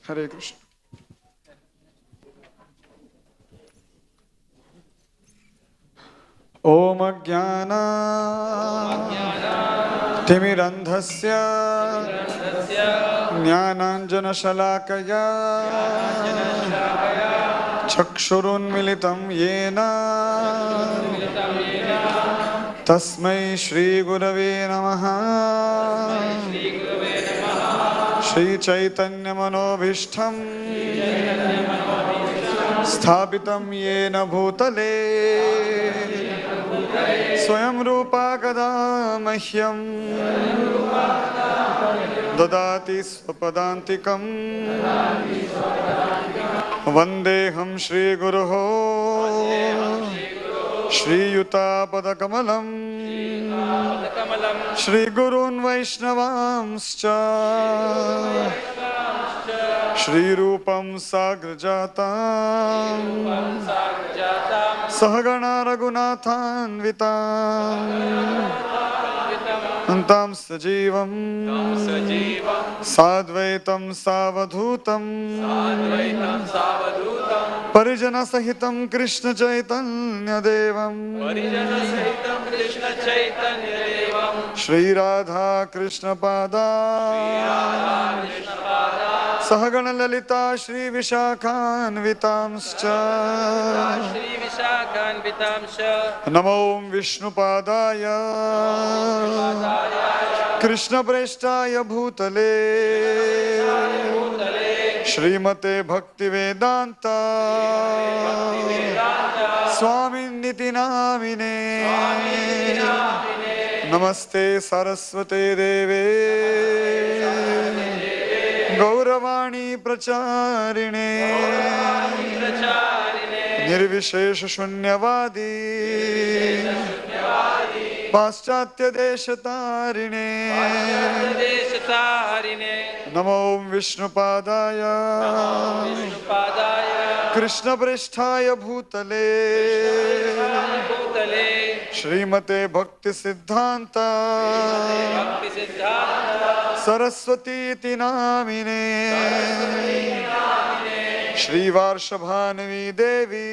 हरे कृष्ण। ओम अज्ञाना तिमिरन्धस्य ज्ञानाञ्जनशलाकया चक्षुरुन्मिलितं येन तस्मै श्रीगुरवे नमः। श्रीचैतन्यमनोभीष्टं स्थापितं येन भूतले स्वयं रूपा कदा मह्यं ददाति स्वपदान्तिकं। वन्देऽहं श्रीगुरोः श्रीयुतापदकमलं श्रीगुरून् वैष्णवांश्च श्रीरूपं साग्रजातं सहगणा रघुनाथान्वितां सजीवं साद्वैतं सावधूतं परिजनसहितं कृष्ण चैतन्यदेवं श्रीराधा कृष्णपादा सहगण ललिता श्री विशाखान्वितांश्च नमो विष्णुपादाय कृष्णप्रेष्ठाय भूतले श्रीमते भक्तिवेदांत स्वामिन्निति नामिने। नमस्ते सरस्वते देवे गौरवाणी प्रचारिणे निर्विशेष शून्यवादी पाश्चात्य देशतारिणे नमो विष्णुपादाय कृष्णप्रेष्ठाय भूतले श्रीमते भक्ति सिद्धांत सरस्वती नामिने श्रीवार्षभानवी देवी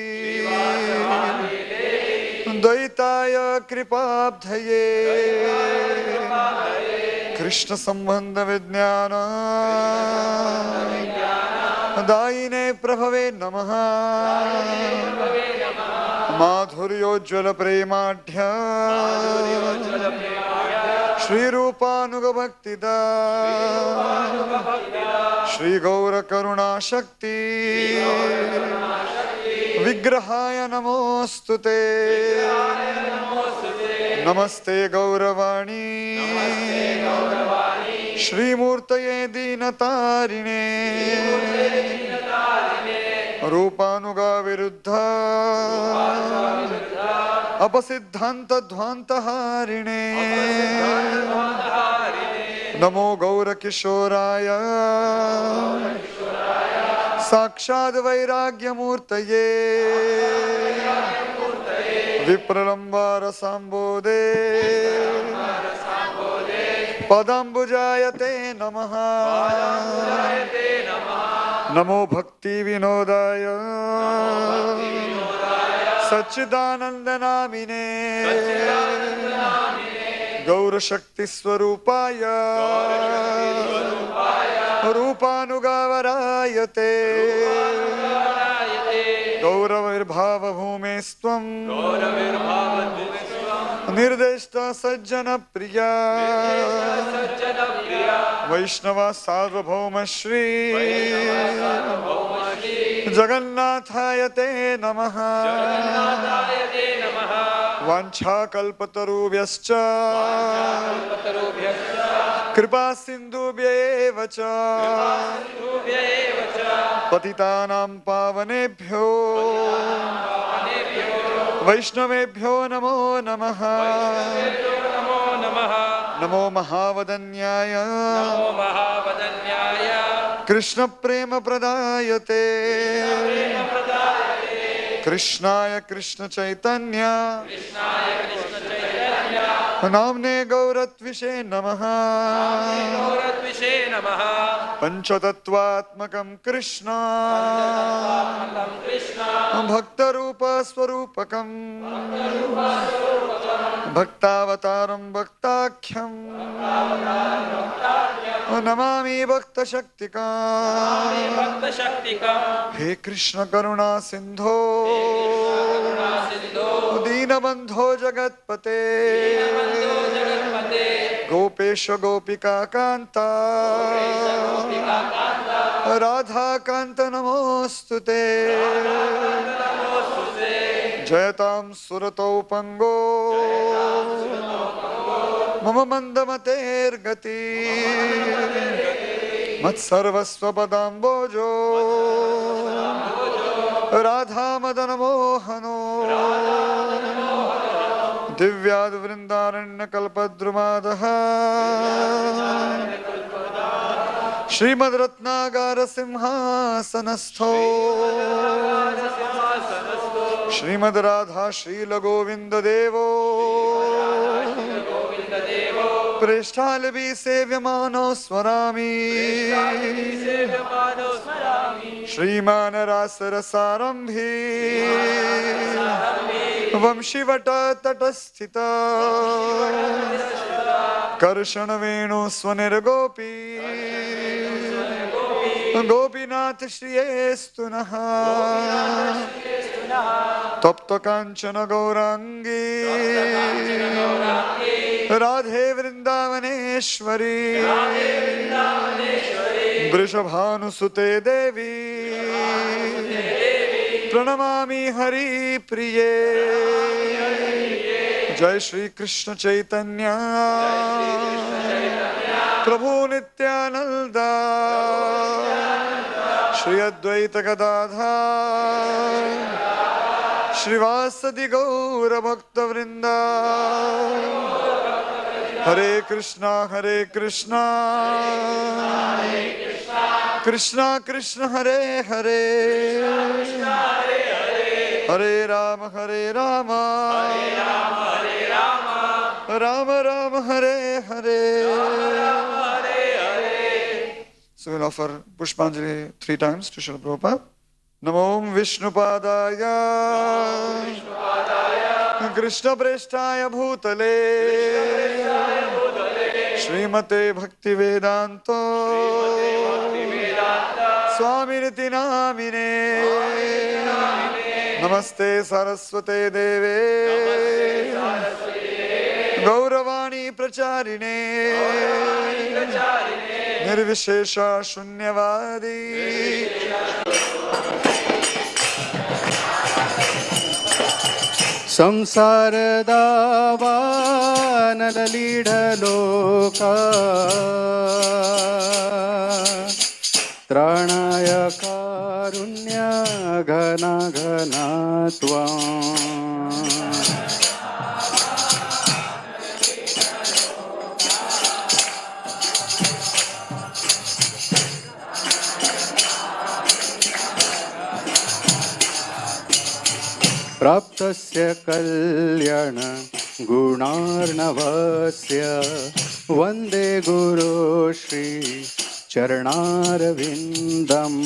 द्वैताय कृपाब्धये कृष्ण संबंध विज्ञान दायिने प्रभवे नमः। माधुर्योज्वल प्रेमाढ्य श्रीरूपानुग भक्तिदा श्री गौर करुणा शक्ति विग्रहाय नमोस्तुते। नमस्ते गौरवाणी श्रीमूर्तये दीनतारिणे रूपानुगा विरुद्ध अपसिद्धांत ध्वांतहारिणे नमो गौर किशोराय साक्षात् वैराग्यमूर्तये विप्रलंबार सांबोदे पदाम्बुजायते नमः। नमो भक्ति विनोदाय सच्चिदानंद नामिने गौर शक्ति स्वरूपाय रूपानुगावरायते गौरविर्भाव भूमेस्त्वं निर्देष्ट सज्जन प्रिया वैष्णवा सार्वभौम श्री जगन्नाथाय ते नमः। वाञ्छाकल्पतरुभ्यश्च कृपा सिन्धुभ्येव च पतितानां पावनेभ्यो वैष्णवेभ्यो नमो नमः। नमो महावदन्याय कृष्ण प्रेम प्रदायते कृष्णाय कृष्ण चैतन्य नाम्ने गौरत्विषे नमः पंचतत्वात्मकं कृष्ण भक्तरूप स्वरूपकं भक्तावतारं भक्ताख्यं नमामि भक्तशक्तिकां। हे कृष्ण करुणा सिंधो दीनबंधो जगत्पते गोपेश गोपिका कांता राधा कांत नमोस्तुते। जयतां सुरतौ पंगो मम मंदमतेर्गति मत्सर्वस्व पदाम्बोजो राधा मदन मोहनो दिव्याद वृंदारण्य कल्पद्रुमादः श्रीमद् रत्नागार सिंहासनस्थो श्रीमद् राधा शील गोविंद देवो प्रेष्ठालभि सेव्यमानो स्वरामि श्रीमान रासरसारंभी वंशीवट तटस्थिता कर्षण वेणु स्वनिर्गोपी गोपीनाथ श्रियेस्तु नः तप्त कांचन गौरांगी राधे वृंदावनेश्वरी वृषभानुसुते देवी प्रणमामि हरि प्रिये। जय श्री कृष्ण चैतन्य प्रभु नित्यानंद श्री अद्वैत गदाधर श्रीवासदि गौर भक्त वृंदा। हरे Krishna Krishna Krishna Hare Hare Hare Ram Ram Ram Hare Hare. So we'll offer Pushpanjali 3 times to Srila Prabhupada. Namo Vishnupadaya Krishna Prestaya Bhutale Srimate Bhakti Vedanto Swami Niti Namine Namaste Saraswate Deve Gauravani Pracharine Nirvishesha Shunyavadi संसार दावानल लीढलोका त्राणाय कारुण्य घना घना त्वाम् प्राप्तस्य कल्याण गुणार्णवस्य वन्दे गुरो श्री चरणारविन्दम्।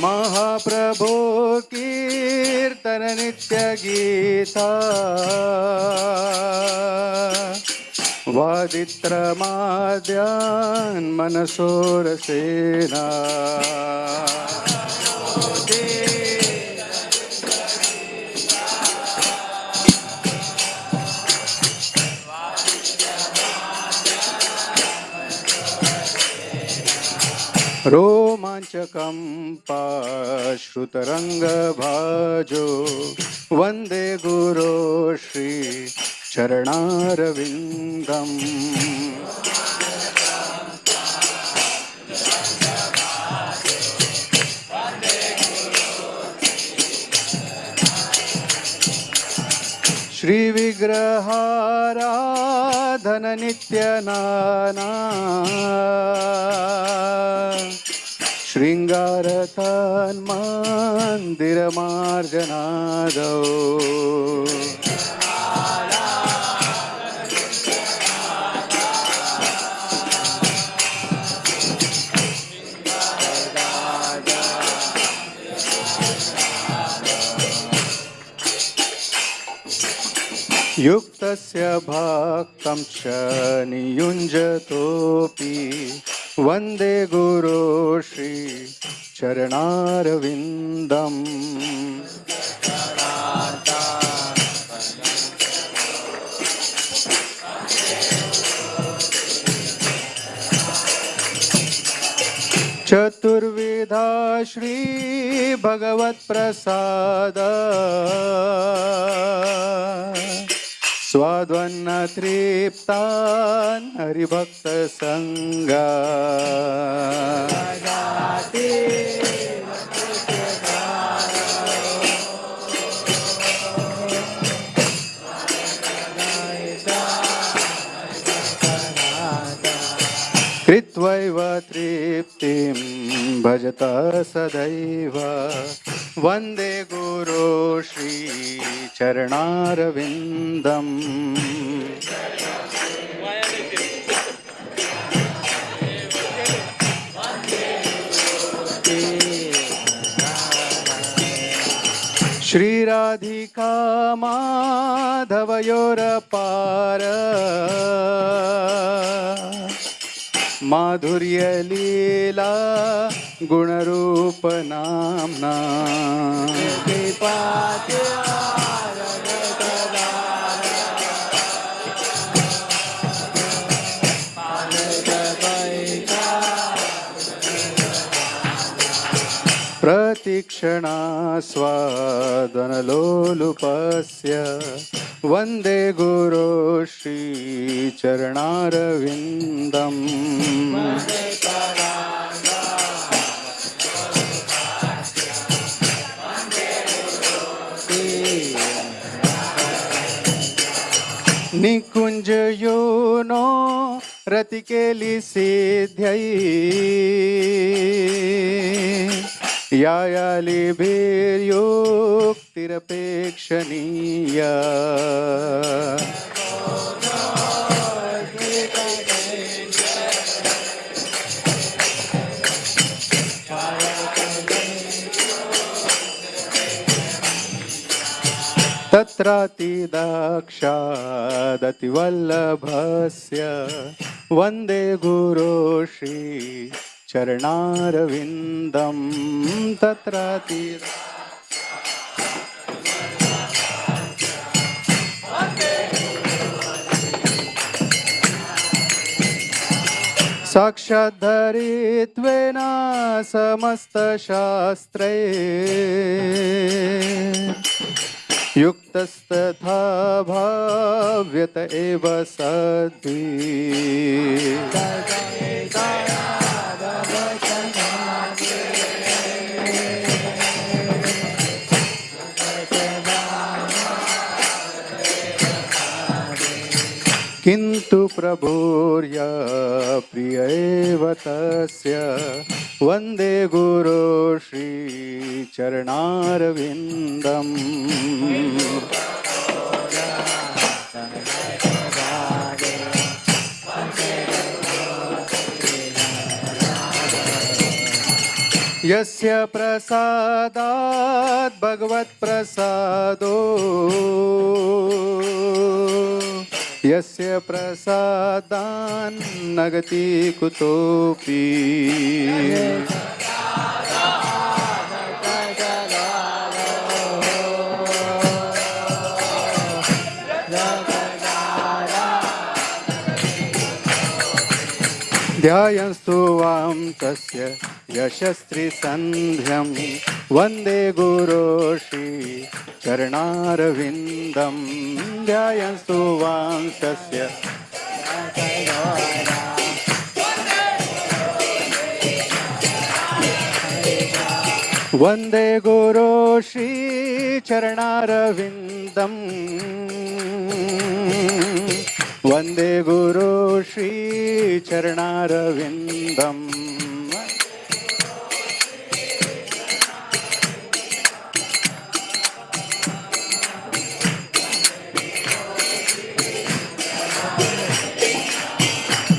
महाप्रभो कीर्तन नित्य गीता वादित्रमाद्यान् मनसोरसेना रोमाञ्चकम्पाश्रुतरङ्गभाजो वन्दे गुरो श्री चरणारविन्दम्। श्री श्रीविग्रहाराधन नित्यनाना शृङ्गारतन्मन्दिरमार्जनादौ युक्तस्य भक्तं च नियुञ्जतोऽपि वन्दे गुरो श्री चरणारविन्दम् चतुर्विधा श्री भगवत्प्रसाद स्वाद्वन्न तृप्तान् हरिभक्तसङ्गा कृत्वैव तृप्तिं भजत सदैव वन्दे गुरो श्री चरणारविन्दम् श्रीराधिका माधवयोरपार माधुर्य लीला गुणरूप नाम्ना प्रतिक्षणा स्वादनलोलुपस्य वन्दे गुरो श्री चरणारविन्दम् निकुंज योनो रतिकेली सिद्ध्यै यायालिभिर्युक्तिरपेक्षणीया तत्रातिदाक्षादतिवल्लभस्य वन्दे गुरो श्री चरणारविन्दम् तत्राति साक्षाद्धरित्वेन समस्तशास्त्रे युक्तस्तथा भाव्यत एव सद्भिः किन्तु प्रभुर्या प्रिय एव तस्य वन्दे गुरो श्री चरणारविन्दम् यस्य प्रसादात् भगवत्प्रसादो यस्य प्रसादान्न गति कुतोऽपि ध्यायन्तु वां तस्य यशस्त्रिसन्ध्यं वन्दे गुरो श्री चरणारविन्दं ध्यायन्तु वां तस्य वन्दे गुरो श्रीचरणारविन्दम् वन्दे गुरो श्रीचरणारविन्दम्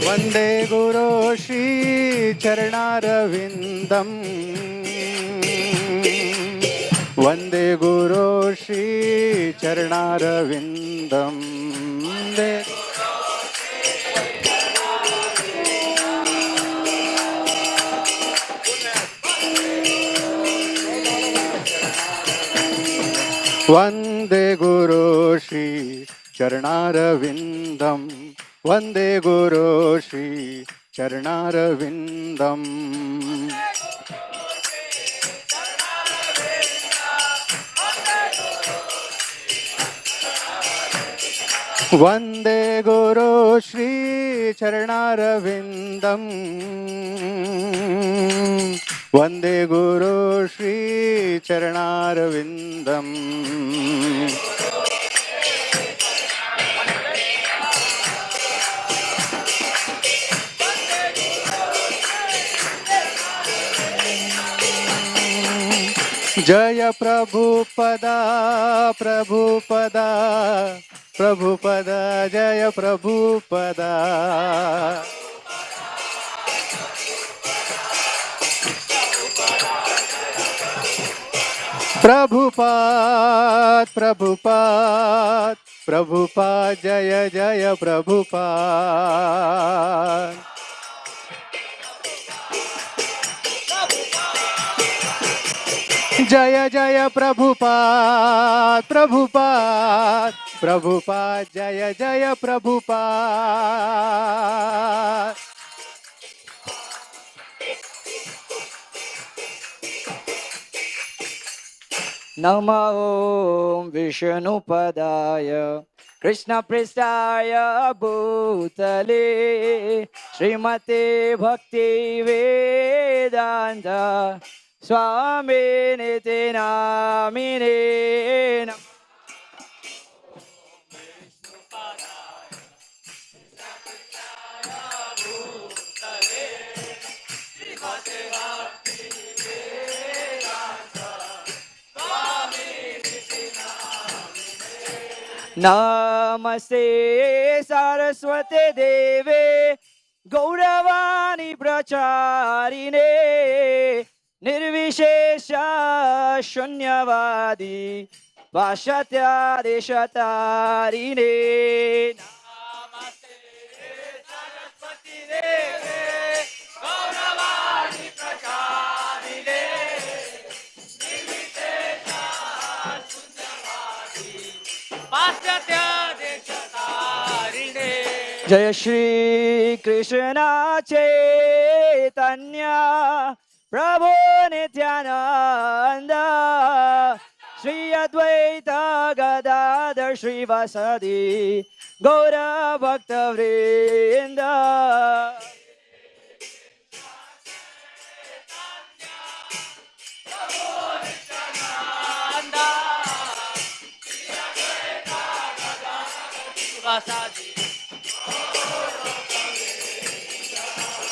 वन्दे गुरो श्रीचरणारविन्दम् वन्दे गुरो श्रीचरणारविन्दम् वन्दे गुरो श्रीचरणारविन्दम् वन्दे गुरो श्रीचरणारविन्दम् वन्दे गुरो श्रीचरणारविन्दम् वन्दे गुरो श्रीचरणारविन्दम् जय प्रभुपदा प्रभुपदा प्रभुपदा जय प्रभुपदा प्रभुपाद प्रभुपाद प्रभुपाद जय जय प्रभुपाद जय जय प्रभुपाद प्रभुपाद प्रभुपाद जय जय प्रभुपाद नमो ॐ विष्णुपदाय कृष्णपृष्ठाय भूतले श्रीमते भक्तिवेदान्त स्वामिनिति नामिने नमस्ते सरस्वती देवे गौरवाणी प्रचारिणे निर्विशेष शून्यवादी पाश्चात्यादेशतारिणे नमस्ते सरस्वती देवे गौरवाणी प्रचारिणे निर्विशेष शून्यवादी पाश्चात्यादेशतारिणे जय श्री कृष्ण चैतन्य प्रभु नित्यानंद श्री अद्वैत गदाधर श्रीवासदि गौर भक्त वृंद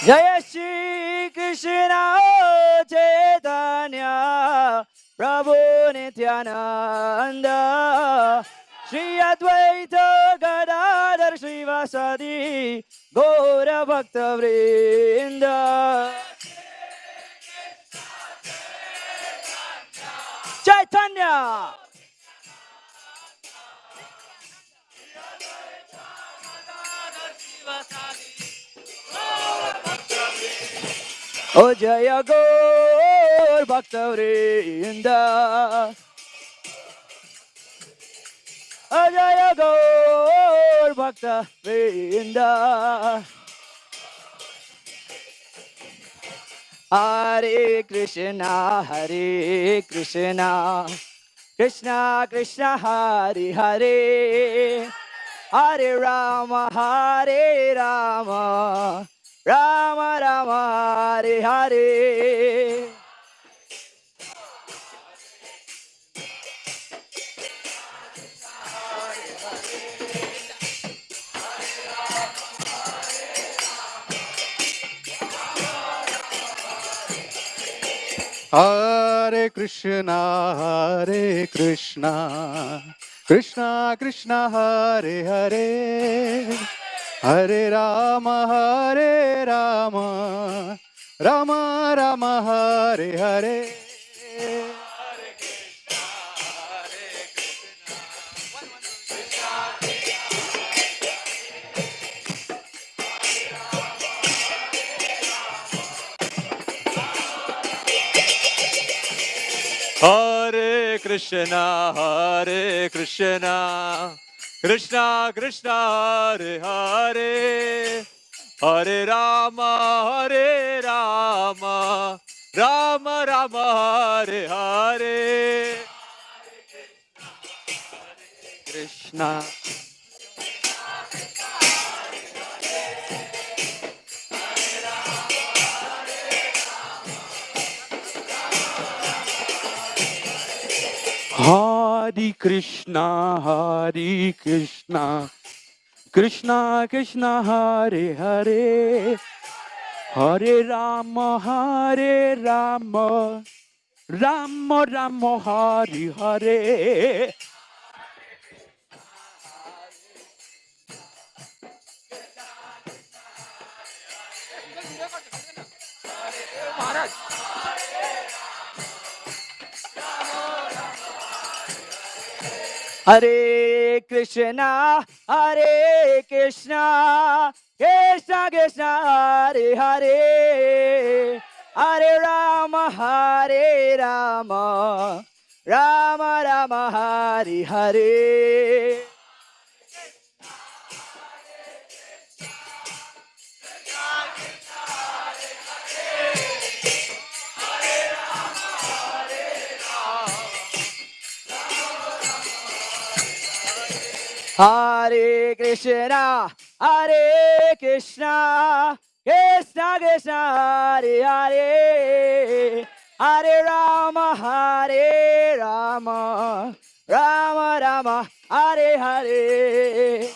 जय श्री कृष्ण चैतन्य प्रभु नित्यानंद श्री अद्वैत गदाधर श्रीवासदि गौर भक्त वृंद चैतन्य ओ जय गौर भक्त वृंद ओ जय गौर भक्त वृंद हरे Krishna Krishna Krishna Hare Hare Hare Ram Ram Ram Hare Hare Hare Krishna, Krishna Krishna, Hare Hare, Hare Rama, Rama Rama, Hare Hare. Hare Krishna, Krishna Krishna, Hare Hare, Hare Rama, Rama Rama, Hare Hare. Krishna. Hare Krishna, Krishna Krishna, Hare Hare, Hare Rama, Rama Rama, Hare Hare. Hare Krishna, Krishna Krishna, Hare Hare, Hare Rama, Rama Rama, Hare Hare. Hare Krishna, Krishna Krishna, Hare Hare, Hare Rama, Rama Rama, Hare Hare.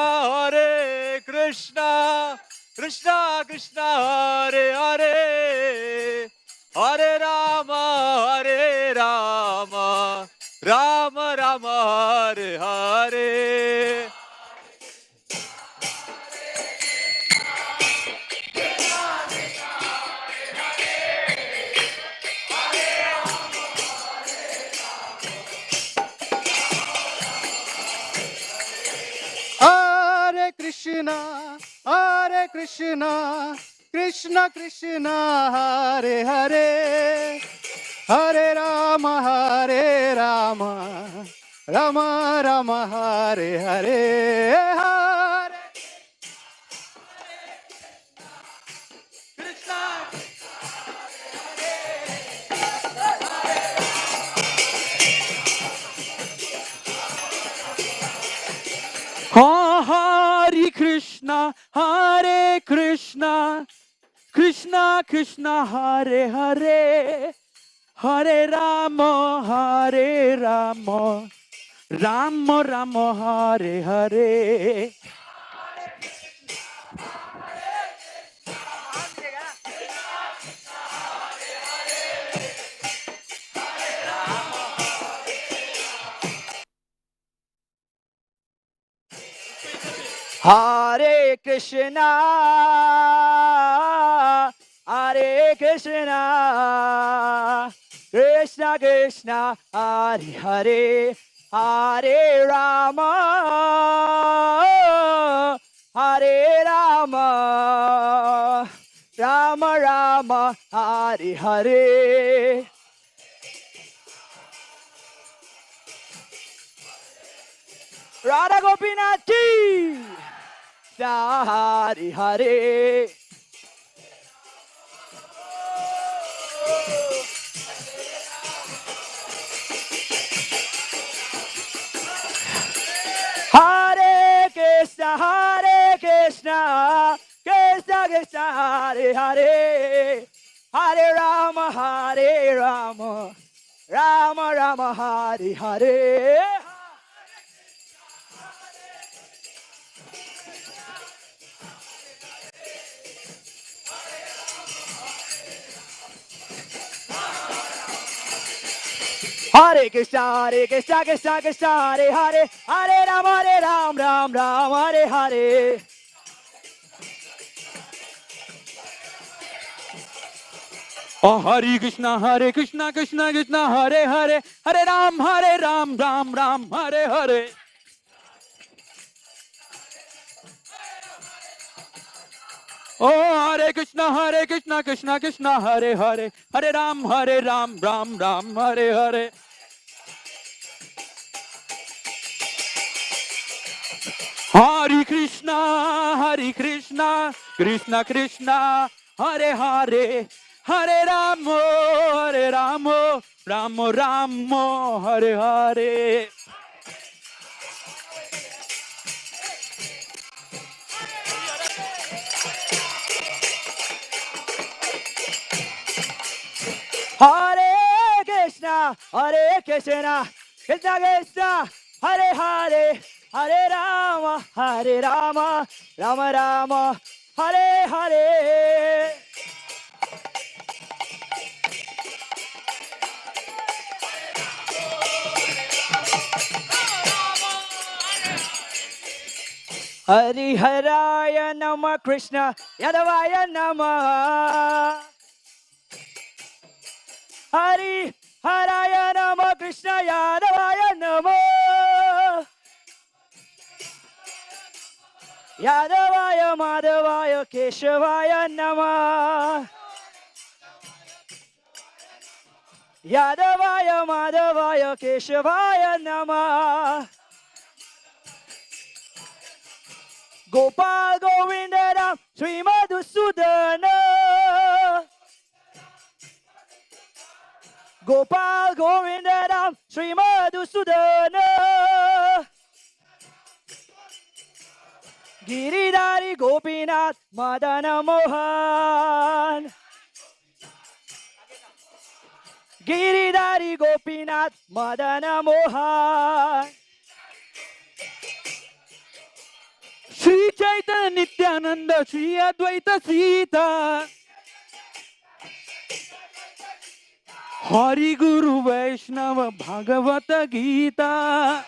Hare Krishna, Krishna Krishna, Hare Hare, Hare Rama, Rama Rama, Hare Hare. Hare Krishna, Krishna Krishna, Hare Hare, Hare Rama, Rama Rama, Hare Hare, Hare Hare Krishna, Krishna Krishna, Hare Hare, Hare Rama, Rama Rama, Hare Hare. Hare Krishna, Krishna Krishna, Hare Hare, Hare Rama, Rama Rama, Hare Hare. Radha Gopinath ki, Hare Hare. Hare Krishna, Krishna Krishna, Hare Hare, Hare Rama, Hare Rama, Rama Rama, Hare Hare. Hare Krishna, Krishna Krishna, Hare Hare, Hare Ram, Ram, Hare Hare. Oh, Hare Krishna, Krishna Krishna, Hare Hare, Hare Ram, Ram, Hare Hare. Oh, Hare Krishna, Krishna Krishna, Hare Hare, Hare Ram, Ram, Hare Hare. Hare Krishna, Krishna Krishna, Hare Hare, Hare Ramo, Ramo, Hare Hare. Hare Krishna, Krishna Krishna, Hare Hare, Hare Rama, Rama, Hare Hare. Hari Haraya Nama Krishna Yadavaya Nama. Hari Haraya Nama Krishna Yadavaya Nama. Yadavaya Madhavaya Keshavaya Nama. Yadavaya Madhavaya Keshavaya Nama. Gopal Govindaram Sri Madhusudana. Gopal Govindaram Sri Madhusudana. Giridhari Gopinath Madana Mohan. Giridhari Gopinath Madana Mohan. Shri Chaitanya Nityananda, Shri Advaita Sita. Hari Guru Vaishnava Bhagavata Gita.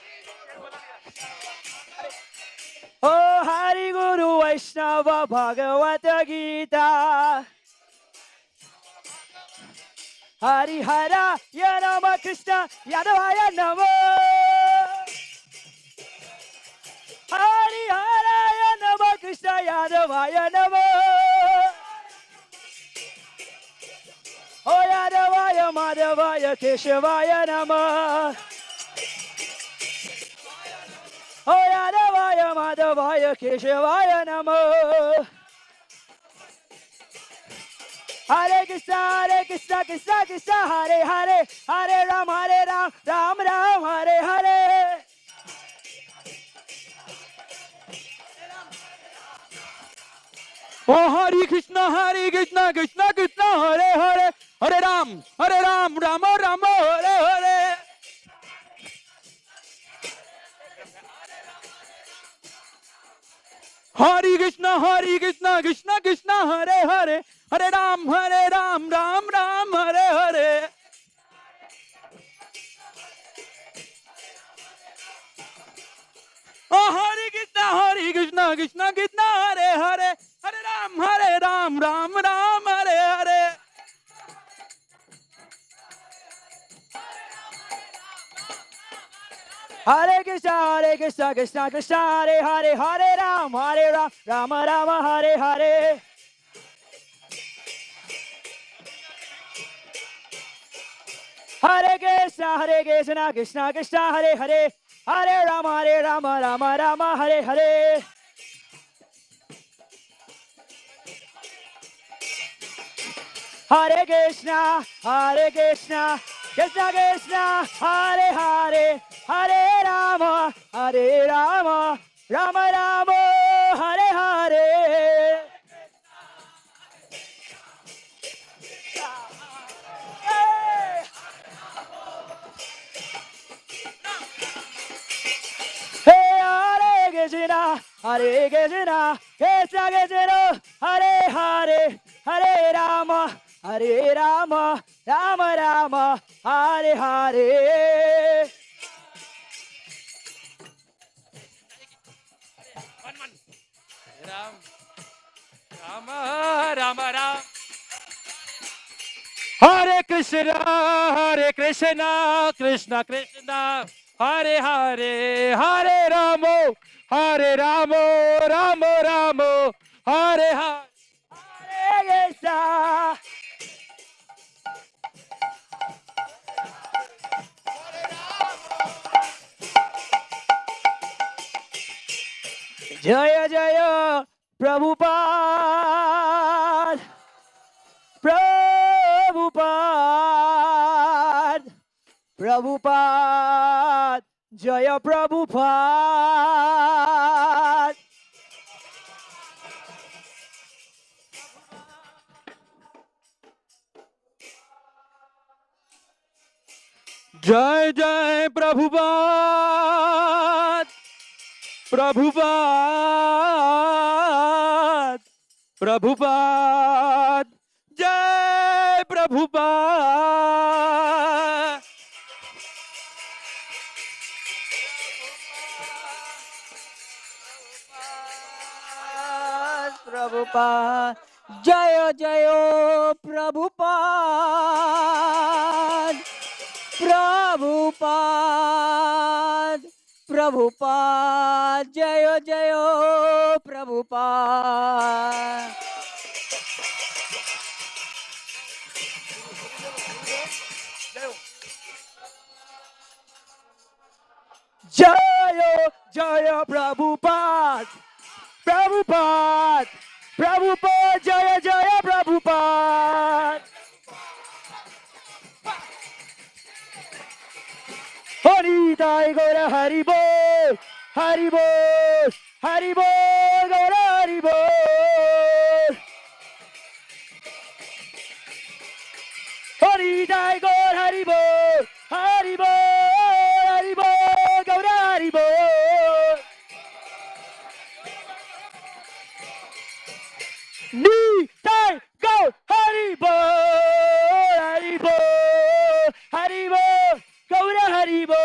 Oh, Hari Guru Vaishnava Bhagavata Gita. Hari Hara Yanama Krishna Yadavaya Nama. Hari Hara Yanama Krishna Yadavaya Nama. Oh, Yadavaya Madhavaya Keshavaya Nama. Oh, Yadavaya Madhavaya Keshavaya Nama. Hare Krishna, Krishna Krishna, Hare Hare, Hare Ram, Ram, Hare Hare. Oh, Hare Krishna, Krishna Krishna, Hare Hare, Hare Ram, Ram, Hare Hare. Hare Krishna, Krishna Krishna, Hare Hare, Hare Ram, Ram, Hare Hare. Oh, Hare Krishna, Krishna Krishna, Hare Hare, Hare Ram, Ram, Hare Hare. Hare Krishna, Krishna Krishna, Hare Hare, Hare Ram, Rama, Hare Hare. Hare Krishna, Krishna Krishna, Hare Hare, Hare Rama, Rama, Hare Hare. Hare Krishna, Krishna Krishna, Hare Hare, Hare Rama, Rama, Hare Hare. Krishna, Krishna Krishna, Hare Hare, Hare Rama, Rama Rama, Hare Hare. Rama, Rama, Rama. Hare Krishna, Krishna Krishna, Hare Hare, Hare Ramo, Hare Ramo, Ramo Ramo, Hare Hare. Hare Krishna. Jaya Jaya Prabhupada, Prabhupada, Prabhupada, Jaya Prabhupada. Jai Jai Prabhupada, Prabhupada, Prabhupada, Jai Prabhupada. Prabhupada, Jaya Jaya Prabhupada, Prabhupada, Prabhupada, Jaya Jaya Prabhupada. Jaya Jaya Prabhupada, Prabhupada, Prabhupada, Jaya Jaya Prabhupada. Hari Dai Gora Hari Bol, Hari Bol, Hari Bol, Gora Hari Bol. Hari Dai Gora Hari Bol, Hari Bol, Hari Bol, Gora Hari Bol. Ni Dai Go Hari Bol, Hari Bol, Hari Bol, Gora Hari Bol.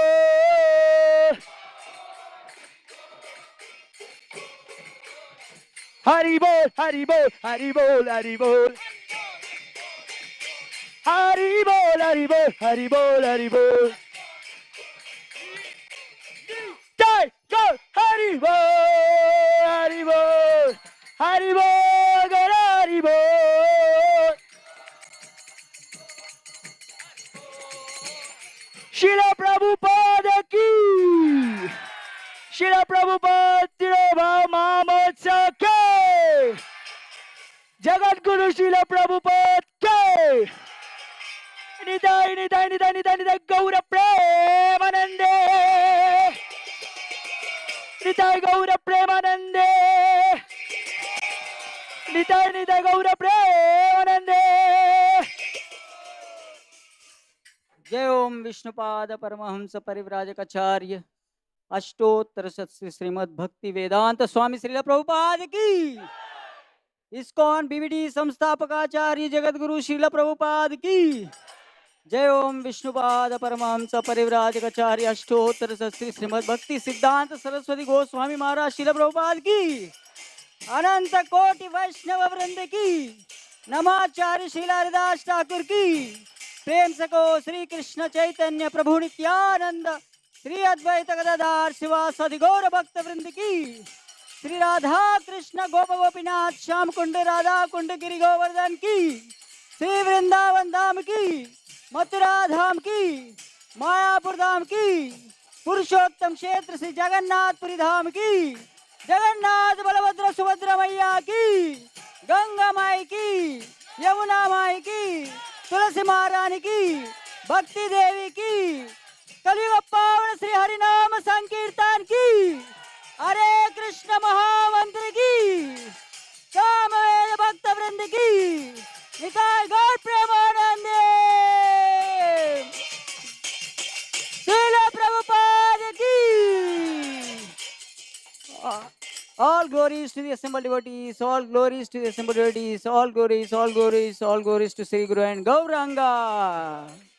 Hari Bol, Hari Bol, Hari Bol, Hari Bol. Hari Bol, Hari Bol, Hari Bol, Hari Bol. Jai Go Hari Bol, Hari Bol, Hari Bol, Gora Hari Bol. Srila Prabhupada ki, Srila Prabhupada Tirobhav Mahotsav ke, Jagat Guru Srila Prabhupada ke. Nidai, Nidai, Nidai, Nidai, Nidai, Gaura Premanande. Nidai Gaura Premanande. Nidai, Nidai, Gaura Premanande. जय ओम विष्णुपाद परमहंस परिव्राजकाचार्य अष्टोत्तर शतश्री श्रीमद् भक्ति वेदांत स्वामी श्रील प्रभुपाद की, ISKCON BVD संस्थापकाचार्य Jagat Guru Srila Prabhupada की जय ओम विष्णुपाद परमहंस परिव्राजकाचार्य अष्टोत्तर शतश्री श्रीमद् भक्ति सिद्धांत सरस्वती गोस्वामी महाराज श्रील प्रभुपाद की, अनंत कोटि वैष्णव वृंद की, नमाचार्य श्रील हरिदास ठाकुर की, प्रेम सको श्री कृष्ण चैतन्य प्रभु नित्यानंद, श्री अद्वैत गदाधर शिवासादि गौर भक्त वृंद की, श्री राधा कृष्ण गोप गोपीनाथ श्याम कुंड राधा कुंड गिरि गोवर्धन की, श्री वृंदावन धाम की, मथुरा धाम की, मायापुर धाम की, पुरुषोत्तम क्षेत्र श्री जगन्नाथपुरी धाम की, जगन्नाथ बलभद्र सुभद्रा मैया की, गंगा माई की, यमुना माई की, तुलसी महारानी की, भक्ति देवी की, कलियुग पावन श्री हरिनाम संकीर्तन की, हरे कृष्ण महामंत्र की, सामवेद भक्त वृंद की, निताय गौर प्रेमानंदे, श्रील प्रभुपाद की। All glories to the assembled devotees, all glories to the assembled devotees, all glories to Sri Guru and Gauranga.